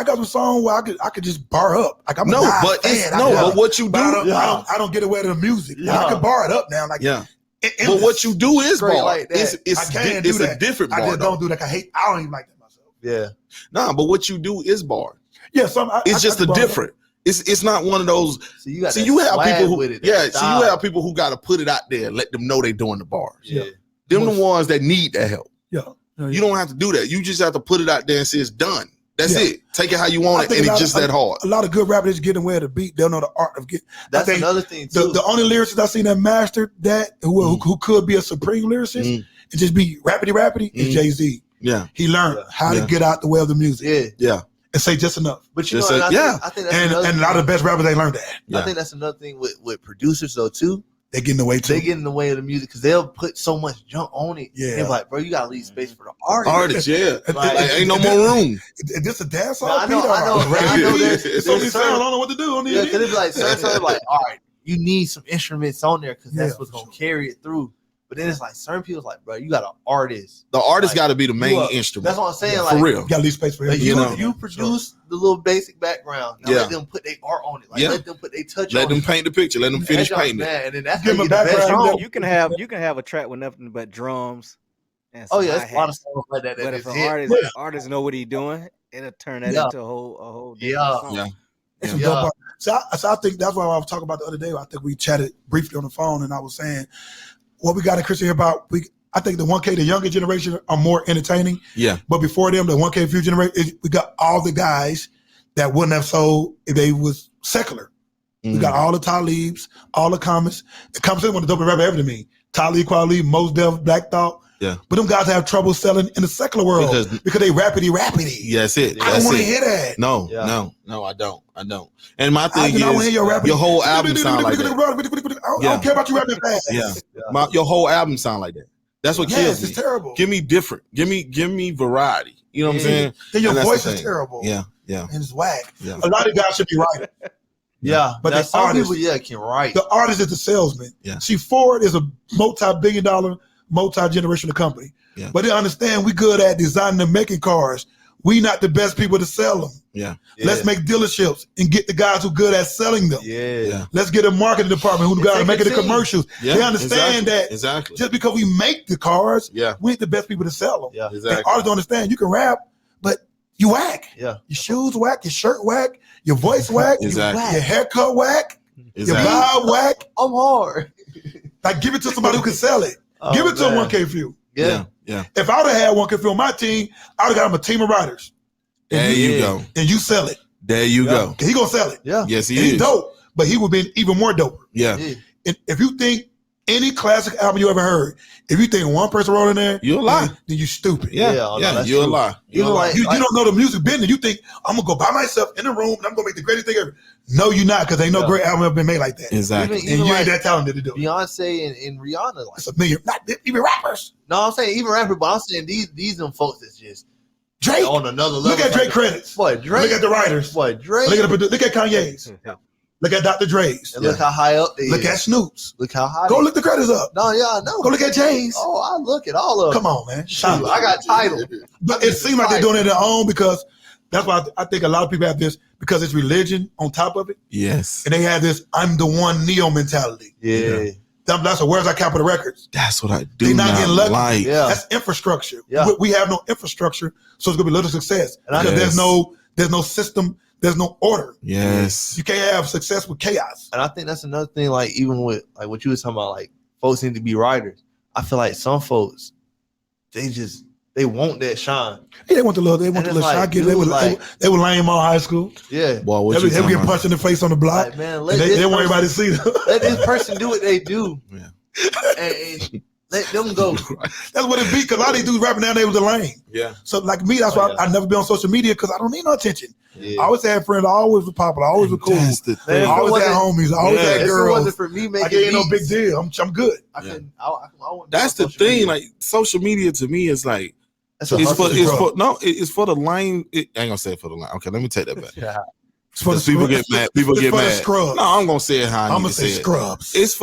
got some song where I could just bar up. Like I'm but what you do, I don't get away to the music. Yeah. I can bar it up now. Like but what you do is bar. Like it's a different bar. I just don't do that. I don't even like that myself. Yeah. Nah, but what you do is bar. Yeah, it's just a different. It's not one of those. So you have people who with it. Yeah, so you have people who got to put it out there, let them know they doing the bars. Yeah, them the ones that need that help. Yeah. You don't have to do that. You just have to put it out there and say it's done. That's it. Take it how you want it, and it's just that hard. A lot of good rappers get away with the beat. They'll know the art of getting. That's another thing too. The only lyricist I've seen that mastered that, who could be a supreme lyricist and just be rappity, is Jay-Z. Yeah, he learned how to get out the way of the music. Yeah. And say just enough. But I think that's and a lot of the best rappers, they learned that. I think that's another thing with producers though too. They get in the way too. They get in the way of the music because they'll put so much junk on it. Yeah. They're like, bro, you gotta leave space for the artist. Ain't no more room. Is this a dance song? I know. It's only sound. I don't know what to do. Yeah, because it's like certain songs like, all right, you need some instruments on there because that's what's gonna carry it through. But then it's like certain people's like, bro, you got an artist. The artist got to be the main instrument. That's what I'm saying. For real, you got to leave space for him. You produce the little basic background. Now let them put their art on it. Let them put their touch on it. Let them paint the picture. Let them finish painting it. And then that's how you get the best song. You can have a track with nothing but drums. And it's a lot of songs like that. But if an artist know what he's doing, it'll turn that into a whole different song. So I think that's why I was talking about the other day. I think we chatted briefly on the phone, and I was saying what we got in Christian hip hop. I think the 1K, the younger generation, are more entertaining. Yeah. But before them, the 1K future generation, we got all the guys that wouldn't have sold if they was secular. We got all the Talibs, all the Comets. The Comets is one of the dopest rapper ever to me. Talib, Kweli, Mos Def, Black Thought. Yeah. But them guys have trouble selling in the secular world because they rappity. Yeah, that's it. I don't want to hear that. No, I don't. And my thing is, your whole album sound like that. I don't care about you rapping fast. Yeah. Your whole album sound like that. That's what kills me. It's terrible. Give me different. Give me variety. You know what I'm saying? Then your voice is terrible. Yeah. And it's whack. Yeah. A lot of guys should be writing. Yeah, but the artist, can write. The artist is the salesman. Yeah. See, Ford is a multi-billion-dollar, multi-generational company. Yeah. But they understand we good at designing and making cars. We not the best people to sell them. Yeah. Let's make dealerships and get the guys who good at selling them. Yeah. Let's get a marketing department who got to making the commercials. Yeah. They understand that just because we make the cars, we ain't the best people to sell them. Yeah. Exactly. And artists don't understand you can rap, but you whack. Yeah. Your shoes whack, your shirt whack, your voice whack, your haircut whack. Your vibe whack. I'm hard. Like, give it to somebody who can sell it. Give it to a 1K Fuel. Yeah. If I would have had 1K Fuel on my team, I would have got him a team of riders. There you go. And you sell it. There you go. He gonna sell it. Yeah. Yes, he And is. he's dope, but he would be even more dope. Yeah. And if you think any classic album you ever heard, if you think one person wrote in there, you're a lie. Then you stupid. Yeah, you're a lie. You don't know the music business. You think I'm gonna go by myself in a room and I'm gonna make the greatest thing ever. No, you're not, because ain't no great album ever been made like that. Exactly. And you ain't that talented to do it. Beyonce and Rihanna, like, it's a million, not even rappers. No, I'm saying even rappers, but I'm saying these them folks that's just Drake on another level. Look at Drake credits. What Drake? Look at the writers. What Drake? Look at Kanye's. Look at Dr. Dre's. And look how high up they Look is. at Snoop's. Look how high. Go look the credits up. No, yeah, I know. Go look at Jay's. Oh, I look at all of them. Come on, man. Shoot, I got title. But it seems like they're doing it their own, because that's why I think a lot of people have this, because it's religion on top of it. Yes. And they have this I'm the one Neo mentality. Yeah. That's a where's our Capitol Records. That's what I do. They're not getting lucky. Like. Yeah. That's infrastructure. Yeah. We have no infrastructure, so it's gonna be little success. And Because there's no system, there's no order. Yes. You can't have success with chaos. And I think that's another thing, like even with like what you was talking about, like folks need to be writers. I feel like some folks, they want that shine. Yeah, they want the little like, shine. I get it. dude, They were lame all high school. Yeah. Boy, what They you would talking get about? punched in the face on the block. Like, man, They want everybody to see them. let this person do what they do. Yeah. And let them go. That's what it be, because a lot of these dudes rapping nowadays was a lame. Yeah. So like me, that's why I never be on social media, because I don't need no attention. Yeah. I always had friends. I always was popular. I always was cool. That's the I thing. always had homies. I always had If it girls. wasn't for me making Like, it ain't no big beats, deal. I'm good. I couldn't. I wouldn't be That's on the social thing. media. Like social media to me is like That's a it's hustle, bro. it's for the lame. I ain't gonna say it for the lame. Okay, let me take that back. Yeah. It's for the People scrubs. get mad. People It's get for the mad. scrubs. No, I'm gonna say it how I I'm need gonna to say say it. scrubs. It's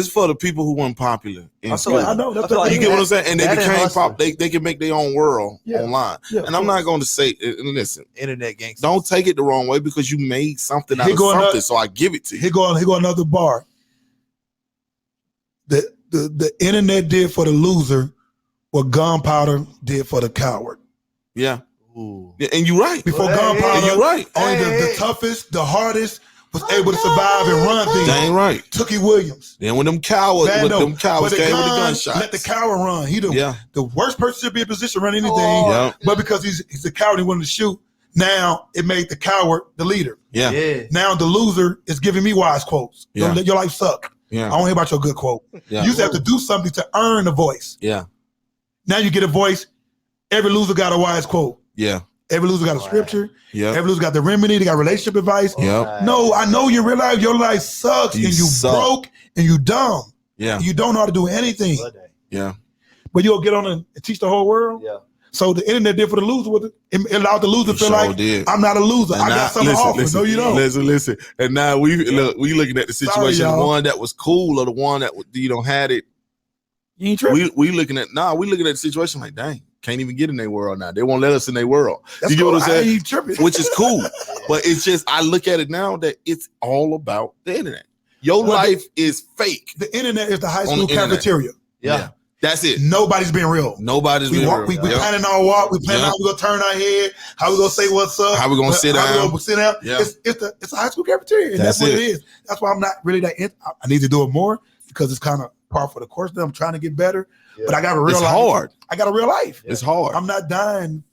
for the people who weren't popular in I school. feel like, I know. That's I feel like You get what I'm saying? And they that became hustler. pop. They can make their own world online. Yeah, And I'm not going to say. And listen, Internet gangsters. don't take it the wrong way, because you made something out Here of go something. another- So I give it to you. Here go another bar. The internet did for the loser what gunpowder did for the coward. Yeah. Ooh. Yeah, and you're right. Before Hey, gunpowder, you're right. only the Hey. toughest, the hardest was able to survive and run things. Dang right. Tookie Williams. Then when them cowards, Bad with note. them cowards But the came with the gun gunshots. let the coward run. He the worst person to be in position to run anything. Oh, Yeah. But because he's a coward, he wanted to shoot. Now it made the coward the leader. Yeah. Yeah. Now the loser is giving me wise quotes. Yeah. Don't let your life suck. I Yeah. don't hear about your good quote. Yeah. You used to have to do something to earn a voice. Yeah. Now you get a voice. Every loser got a wise quote. Yeah. Every loser got a scripture. Yeah. Every loser got the remedy. They got relationship advice. Yeah. No, I know you realize your life sucks You and you suck. broke and you dumb. Yeah. You don't know how to do anything. Yeah. But you'll get on and teach the whole world. Yeah. So the internet did for the loser with it. It allowed the loser to feel Sure like did. I'm not a loser. And I now- got something to offer. No, you don't. Listen. And now we looking at the situation. y'all. The one that was cool or the one that had it. You ain't tripping. We looking at the situation like, dang, can't even get in their world now. They won't let us in their world. That's You get cool. what I'm I saying? ain't tripping. Which is cool. But it's just, I look at it now that it's all about the internet. Your Well, life is fake. The internet is the high On school the internet. cafeteria. Yeah. That's it. Nobody's being real. Nobody's We been walk, we real. planning our walk. We planning Yeah. how we gonna turn our head. How we gonna say what's up. How we gonna sit how down. we gonna sit down. Yeah. It's a high school cafeteria, and that's That's what it. it is. That's why I'm not really that. I need to do it more because it's kind of par for the course. That I'm trying to get better, but I got a real It's life. hard. I got a real life. It's hard. I'm not dying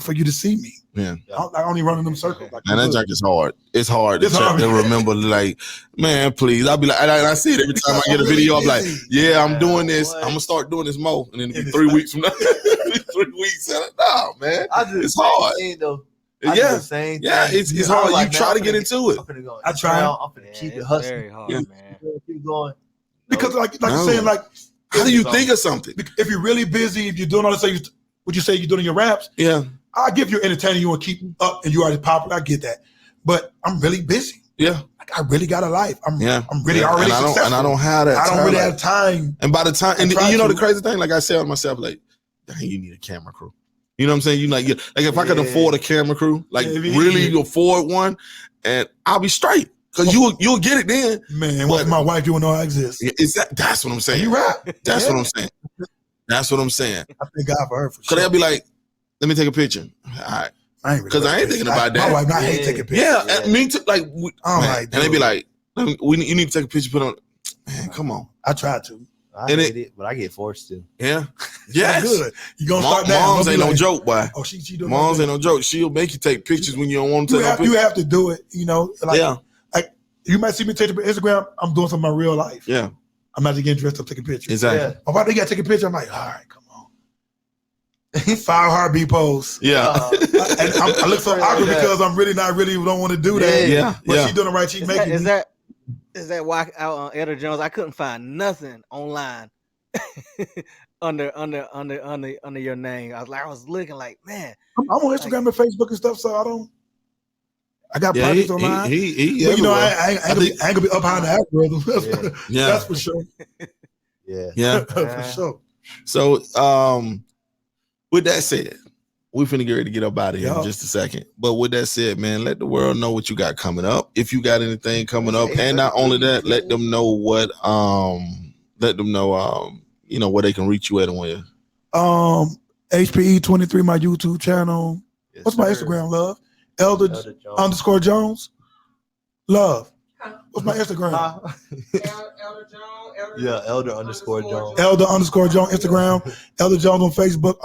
for you to see me. Yeah. I only run in them circles. Like Man, that junk is hard. It's hard to, It's hard. to remember, like, man, please. I'll be like, and I see it every time I get a video. I'm like, yeah, I'm doing this. What? I'm gonna start doing this more, and then it'll be And 3 it's weeks from now. 3 weeks. No, man, I do the it's same hard. thing, though. I do Yeah, the same yeah, thing. it's I was hard. like, You man, try I'm to get finna- into it. I'm finna go. I try. I'm finna keep it It's hustling. very hard, Yeah. man. Keep going. because like No. you're saying, like How do you think of something? if you're really busy, if you're doing all this, what you say you're doing in your raps, Yeah, I give you entertaining. You want to keep up, and you already popular. I get that, but I'm really busy. yeah, Like, I really got a life. I'm really yeah. already and successful. I don't have that. I don't time. really Like, have time. And by the time, and I try you know to. the crazy thing, like I said to myself, like, dang, you need a camera crew. You know what I'm saying? Like if I could afford a camera crew, like really afford one, and I'll be straight. Cause you'll get it then. Man, what's my wife? You will know I exist. That's what I'm saying. You right. That's what I'm saying. That's what I'm saying. I thank God for her for Cause sure. they'll be like, let me take a picture. All right. I ain't really Cause I ain't thinking about that. My wife, I hate taking pictures. Yeah, and me too. Like, I'm man, like, and they be dude. like, You need to take a picture, put on. Man, come on. I tried to. I hate it, but I get forced to. Yeah. Yes. Good. You gonna start that? Moms ain't no joke, boy. Oh, she doing moms ain't no joke. She'll make you take pictures when you don't want to take no pictures. You have to do it, like you might see me take Instagram. I'm doing something in my real life. Yeah. I'm not getting dressed up taking pictures. Exactly. Yeah. About they got to take a picture. I'm like, all right, come on. 5 heartbeat pose. Yeah. And I look so awkward because I'm really don't want to do that. Yeah. But she doing the right. She making it. Is that why out on Elder Jones? I couldn't find nothing online under your name. I was looking like, man. I'm on Instagram and Facebook and stuff, so I got projects online. He but I ain't gonna be up high in the algorithm. That's for sure. Yeah. For sure. So with that said, we finna get ready to get up out of here in just a second. But with that said, man, let the world know what you got coming up. If you got anything coming up, and not only that, let them know what where they can reach you at and where. HPE 23, my YouTube channel. Yes, what's my Instagram, love? Elder _Jones. Love. What's my Instagram? Elder Jones. Elder _Jones. Elder _Jones Instagram. Elder Jones on Facebook.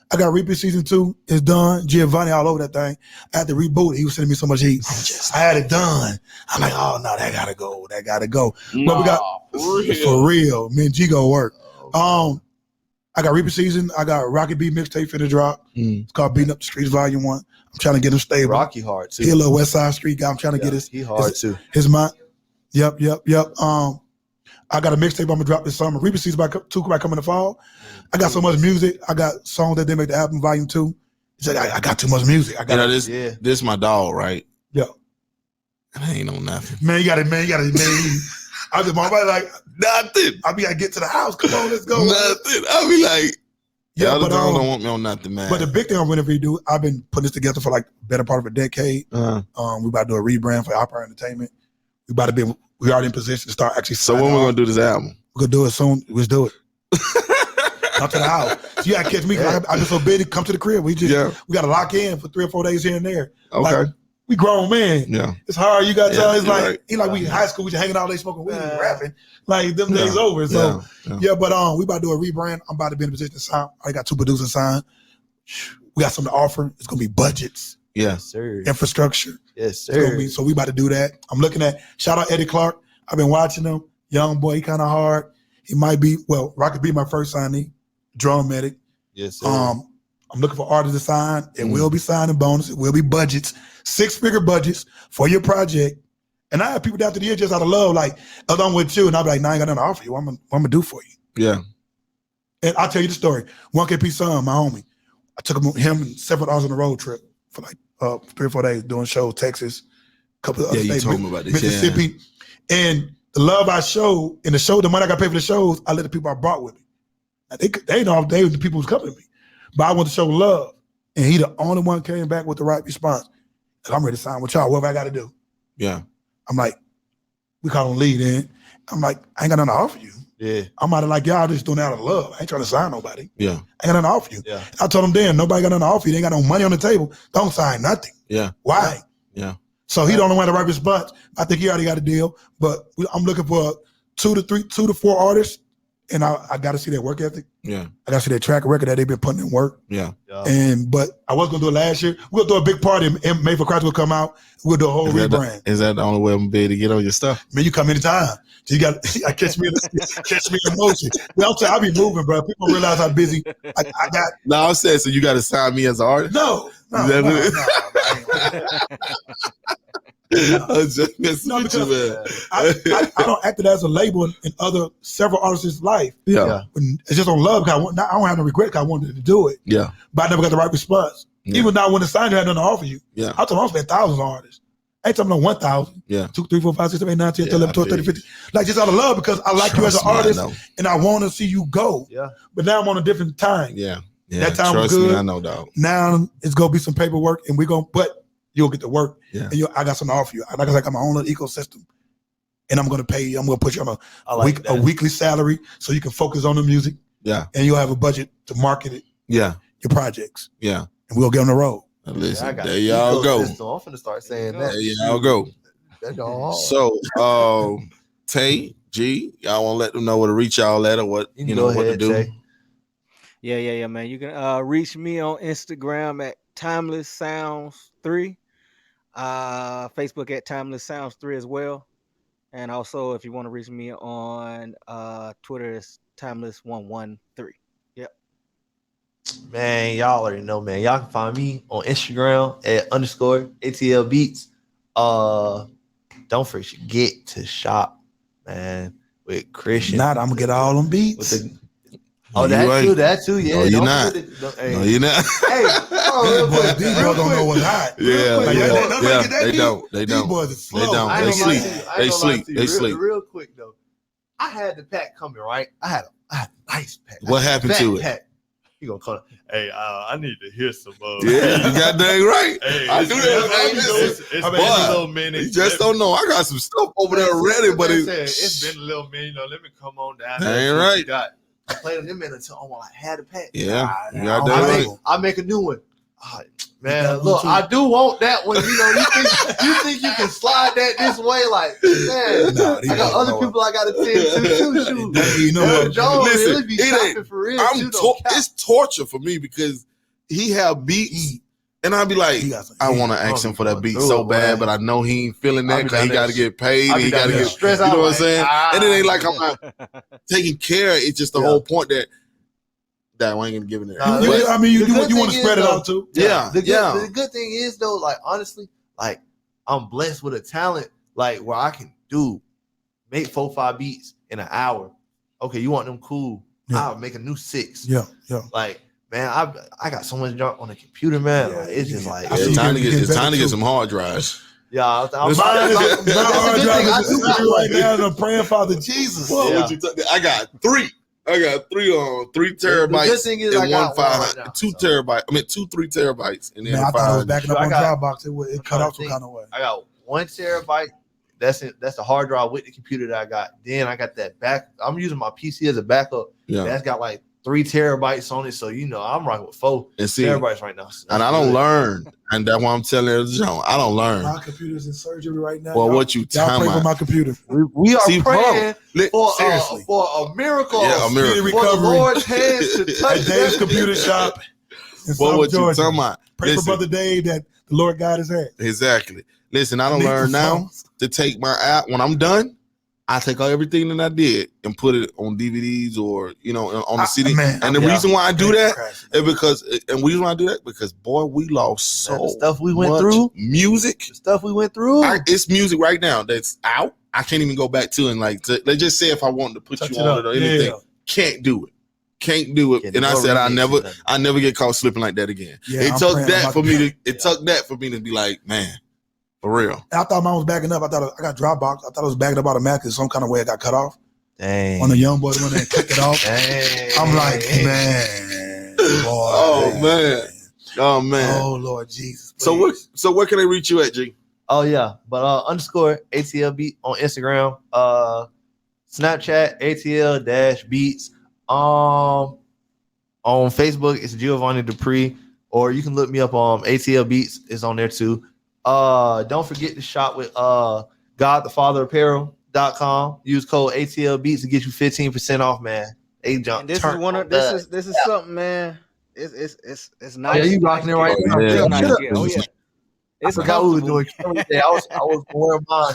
I got Repeat Season 2. It's done. Giovanni all over that thing. I had to reboot it. He was sending me so much heat. I had it done. I'm like, oh no, that gotta go. But we got for real. Me and G go work. I got Reaper Season. I got Rocket B mixtape for the drop. It's called Beating Up the Streets Volume 1. I'm trying to get him stable. Rocky hard too. He a little West Side Street guy. I'm trying to get his. He hard too. His mind. Yep. I got a mixtape I'm gonna drop this summer. Reaper Season by 2 might come in the fall. I got so much music. I got songs that they make the album Volume 2. He said I got too much music. This my dog, right? Yeah. And I ain't on nothing. Man, you got it. I just my body like nothing. I be like, get to the house. Come on, let's go. Nothing. I be like, but don't want me on nothing, man. But the big thing I'm gonna redo, I've been putting this together for like better part of a decade. We about to do a rebrand for Opera Entertainment. We already in position to start actually. So when we gonna do this album? We're gonna do it soon. Let's do it. Come to the house. So you gotta catch me. I'm just so busy. Come to the crib. We gotta lock in for 3 or 4 days here and there. Okay. Like, we grown man. Yeah. It's hard. You gotta tell. It's like right. We in high school. We just hanging out late smoking weed and rapping. Like them days over. So but we about to do a rebrand. I'm about to be in a position to sign. I got 2 producers signed. We got something to offer. It's gonna be budgets. Yeah, sir. Infrastructure. Yes, sir. So we about to do that. I'm looking at. Shout out Eddie Clark. I've been watching him. Young boy. He kind of hard. He might be. Well, Rocket be my first signee. Drum medic. Yes, sir. I'm looking for artists to sign. It will be signing bonus. It will be budgets, 6-figure budgets for your project. And I have people down to the year just out of love, like, I'm with you. And I'll be like, nah, I ain't got nothing to offer you. What I'm gonna do for you? Yeah. And I'll tell you the story. 1KP son, my homie. I took him and several hours on a road trip for like 3 or 4 days doing shows, Texas, a couple of other states, you told me about this. Mississippi. Yeah. And the love I showed in the show, the money I got paid for the shows, I let the people I brought with me. Now, they know the people who's coming to me. But I want to show love. And he the only one came back with the right response. And I'm ready to sign with y'all, whatever I got to do. Yeah. I'm like, we call him lead in. I'm like, I ain't got nothing to offer you. Yeah. I'm out of like, y'all just doing it out of love. I ain't trying to sign nobody. Yeah. I ain't got nothing to offer you. Yeah. I told him then, nobody got nothing to offer you. They ain't got no money on the table. Don't sign nothing. Yeah. Why? Yeah. So he don't know why the right response. I think he already got a deal. But I'm looking for 2 to 4 artists. And I got to see their work ethic. Yeah. I got to see their track record that they've been putting in work. Yeah. But I was going to do it last year. We'll do a big party and May for Christ will come out. We'll do a whole rebrand. Is that the only way I'm going to be able to get on your stuff? Man, you come anytime. So you got to catch me in motion. I'll be moving, bro. People realize how busy I got. No, I'm saying, so you got to sign me as an artist? No. I'm just messing with you, man. I don't act it as a label in several artists' life. Yeah. It's just on love. I don't have no regret because I wanted to do it. Yeah. But I never got the right response. Yeah. Even now when the sign, I had nothing to offer you. Yeah. I told them I spent thousands on artists. I ain't talking about 1,000. Yeah. 2, 3, 4, 5, 6, 7, 8, 9, 10, 11, 12, 13, 14. Like just out of love because I like you as an artist and I want to see you go. Yeah. But now I'm on a different time. Yeah. That time was Trust good. me, I know, dog. Now it's gonna be some paperwork and but you'll get to work. Yeah. And I got something to offer you. Like I got my own little ecosystem. And I'm gonna pay you. I'm gonna put you on a weekly salary so you can focus on the music. Yeah. And you'll have a budget to market it. Yeah. Your projects. Yeah. And we'll get on the road. Listen, there y'all go. I'm finna start saying that. There y'all go. That's all. So, Tay, G, y'all want to let them know where to reach y'all at or what You can know go what to ahead, do. Tay. Yeah, man. You can reach me on Instagram at Timeless Sounds 3. Facebook at Timeless Sounds 3 as well. And also if you want to reach me on Twitter, it's Timeless113. Yep. Man, y'all already know, man. Y'all can find me on Instagram at _ATL Beats. Don't forget to shop, man, with Christian. Not, I'm gonna get all them beats. That too. Yeah, No, you're not. Hey. No, you're not. Hey, real quick, These boys don't know what's hot. They don't. These boys are slow. They don't. I ain't They gonna lie sleep. to you. I They ain't gonna lie sleep. to you. They sleep. Real quick though, I had the pack coming, right? I had a nice pack. What happened to it? Pack. You gonna call? Hey, I need to hear some. Yeah, you got dang right. Hey, I do that. it's been a little minute. You just don't know. I got some stuff over there ready, but it's been a little minute. Let me come on down. Ain't right. I played them in until I had a pack. Yeah, you got that right. I make a new one. Man, look, I do want that one. You think you can slide that this way? Like, man, I got other people I got to tend to too. You know, Jones listen, really be shopping for real. It's torture for me because he have beats, and I'll be like, I want to ask him for that beat so bad, but I know he ain't feeling that because he got to get paid. He got to get stressed out. You know what I'm saying? And it ain't like I'm not taking care. It's just the whole point that I ain't gonna give it there. I mean, you want to spread it out too. Yeah. The good thing is though, like honestly, like I'm blessed with a talent like where I can make 4-5 beats in an hour. Okay, you want them cool? Yeah. I'll make a new 6. Yeah. Like, man, I got so much junk on the computer, man. Like, it's just like it's time to get some hard drives. Yeah, I'm right now. I'm praying, Father Jesus. I got 3. I got 3 terabytes. The thing is, and I got 1 right now, 2 terabytes. I mean 3 terabytes. And then man, I thought I was backing up on got, Dropbox. It cut off some kind of way. I got 1 terabyte. That's it. That's the hard drive with the computer that I got. Then I got that back. I'm using my PC as a backup. Yeah, that's got like 3 terabytes on it. So I'm rocking with 4 terabytes right now. So and I don't learn. And that's why I'm telling you, I don't learn. My computer's in surgery right now. Well, what you y'all pray for my computer? We are praying for a miracle. Yeah, a miracle. For the Lord's hands to touch at Dave's computer shop in what Georgia. You talking about? Pray for Brother Dave that the Lord God is at. Exactly. Listen, I don't learn now to take my app when I'm done. I take out everything that I did and put it on DVDs or on the CD. And the reason why I do that is because boy, we lost so the stuff we went through. Music, the stuff we went through. It's music right now that's out. I can't even go back to it. And let's just say if I wanted to put you on it or anything, can't do it. And I said I never get caught slipping like that again. Yeah, it took that for me to be like, man. For real. I thought mine was backing up. I thought I got Dropbox. I thought it was backing up automatically. Some kind of way it got cut off. Dang. On the young boy went there and clicked it off. Dang. I'm like, man. Boy, oh man. Oh Lord Jesus. Please. So where can they reach you at, G? Oh yeah. But _ATL on Instagram. Snapchat ATL-Beats. On Facebook, it's Giovanni Dupree. Or you can look me up on ATL Beats. It's on there too. Don't forget to shop with GodTheFatherApparel.com. Use code ATL Beats to get you 15% off, man. This is something, man. It's nice. Yeah, you rocking it right now. Yeah. I forgot we were doing. I was wearing mine.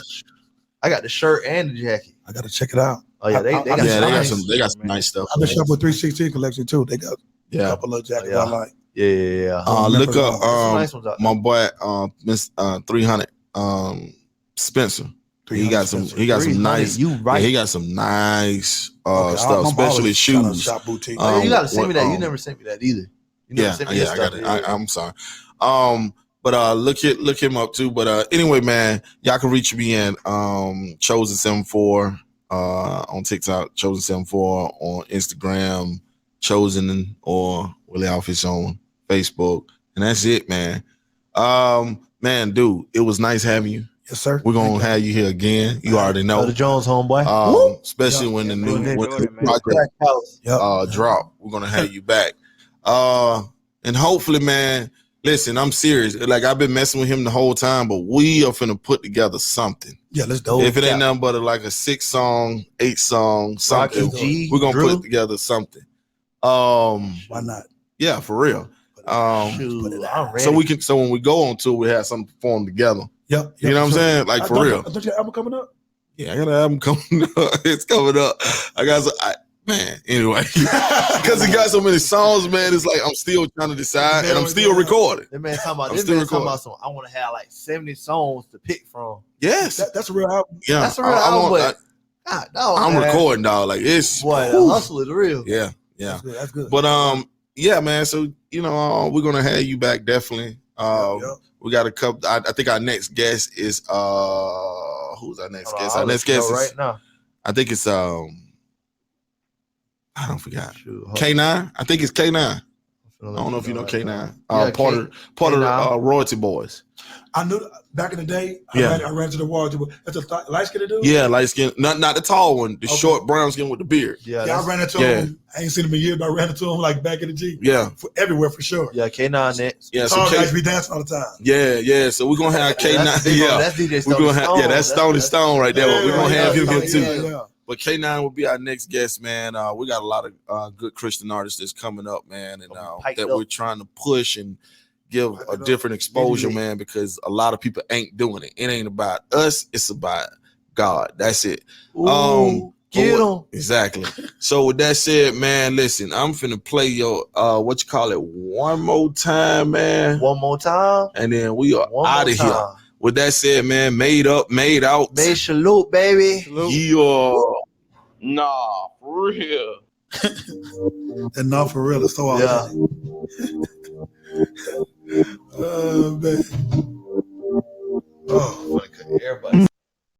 I got the shirt and the jacket. I gotta check it out. Oh yeah, they got some nice stuff. I've been shopping with 316 collection too. They got a couple of jackets I like. Yeah. Look up my boy Miss 300 Spencer. He got some nice. You right? He got some nice stuff, especially shoes. You gotta send me that. You never sent me that either. I got it. I'm sorry. But look him up too. But anyway, man, y'all can reach me in Chosen74 on TikTok, Chosen74 on Instagram, Chosen or Willie Office on Facebook, and that's it, man. Man, dude, it was nice having you. Yes, sir. We're gonna have you here again. You already know the Jones homeboy. Especially when the new project drop. We're gonna have you back. And hopefully, man, Listen, I'm serious. Like I've been messing with him the whole time, but we are finna put together something. Yeah, let's do it. If it ain't nothing but like a 6-song, 8-song, something, we're gonna put together something. Why not? Yeah, for real. So we can. So when we go on tour, we have something to perform together. Yep. You know what I'm saying? Like for real. Don't you have an album coming up? Yeah, I got an album coming up. It's coming up. I got man. Anyway, because it got so many songs, man. It's like I'm still trying to decide, and I'm still recording. That man talking about. This man talking about some. I want to have like 70 songs to pick from. Yes, that's a real album. Yeah, that's a real album. I'm recording, dog. Like it's boy, the hustle is real. Yeah. That's good. But yeah, man. So you know, we're gonna have you back definitely. We got a couple. I think our next guest is who's our next guest? Our next guest is right now. I think it's I don't forget. K9. I think it's K9. I don't know if you know K9. Part of Royalty Boys. I knew back in the day. I ran to the wall. That's a light skinned dude. Yeah, light skin. Not the tall one. The short brown skin with the beard. Yeah, I ran into him. I ain't seen him in years, but I ran into him like back in the G. Yeah, everywhere for sure. Yeah, K9 next. Yeah, so guys be dancing all the time. Yeah. So we're gonna have K9. That's DJ Stone. We're gonna have that's Stone right there. We're gonna have him here too. Yeah. But K9 will be our next guest, man. We got a lot of good Christian artists that's coming up, man, and that we're trying to push and give a different exposure, man, because a lot of people ain't doing it. It ain't about us, it's about God. That's it. Get them. Exactly. So with that said, man, listen, I'm finna play your what you call it one more time, man. One more time. And then we are out of here. With that said, man, made up, made out. Made salute, baby. Yeah. Nah, for real. And not for real. It's so awesome. Oh, man.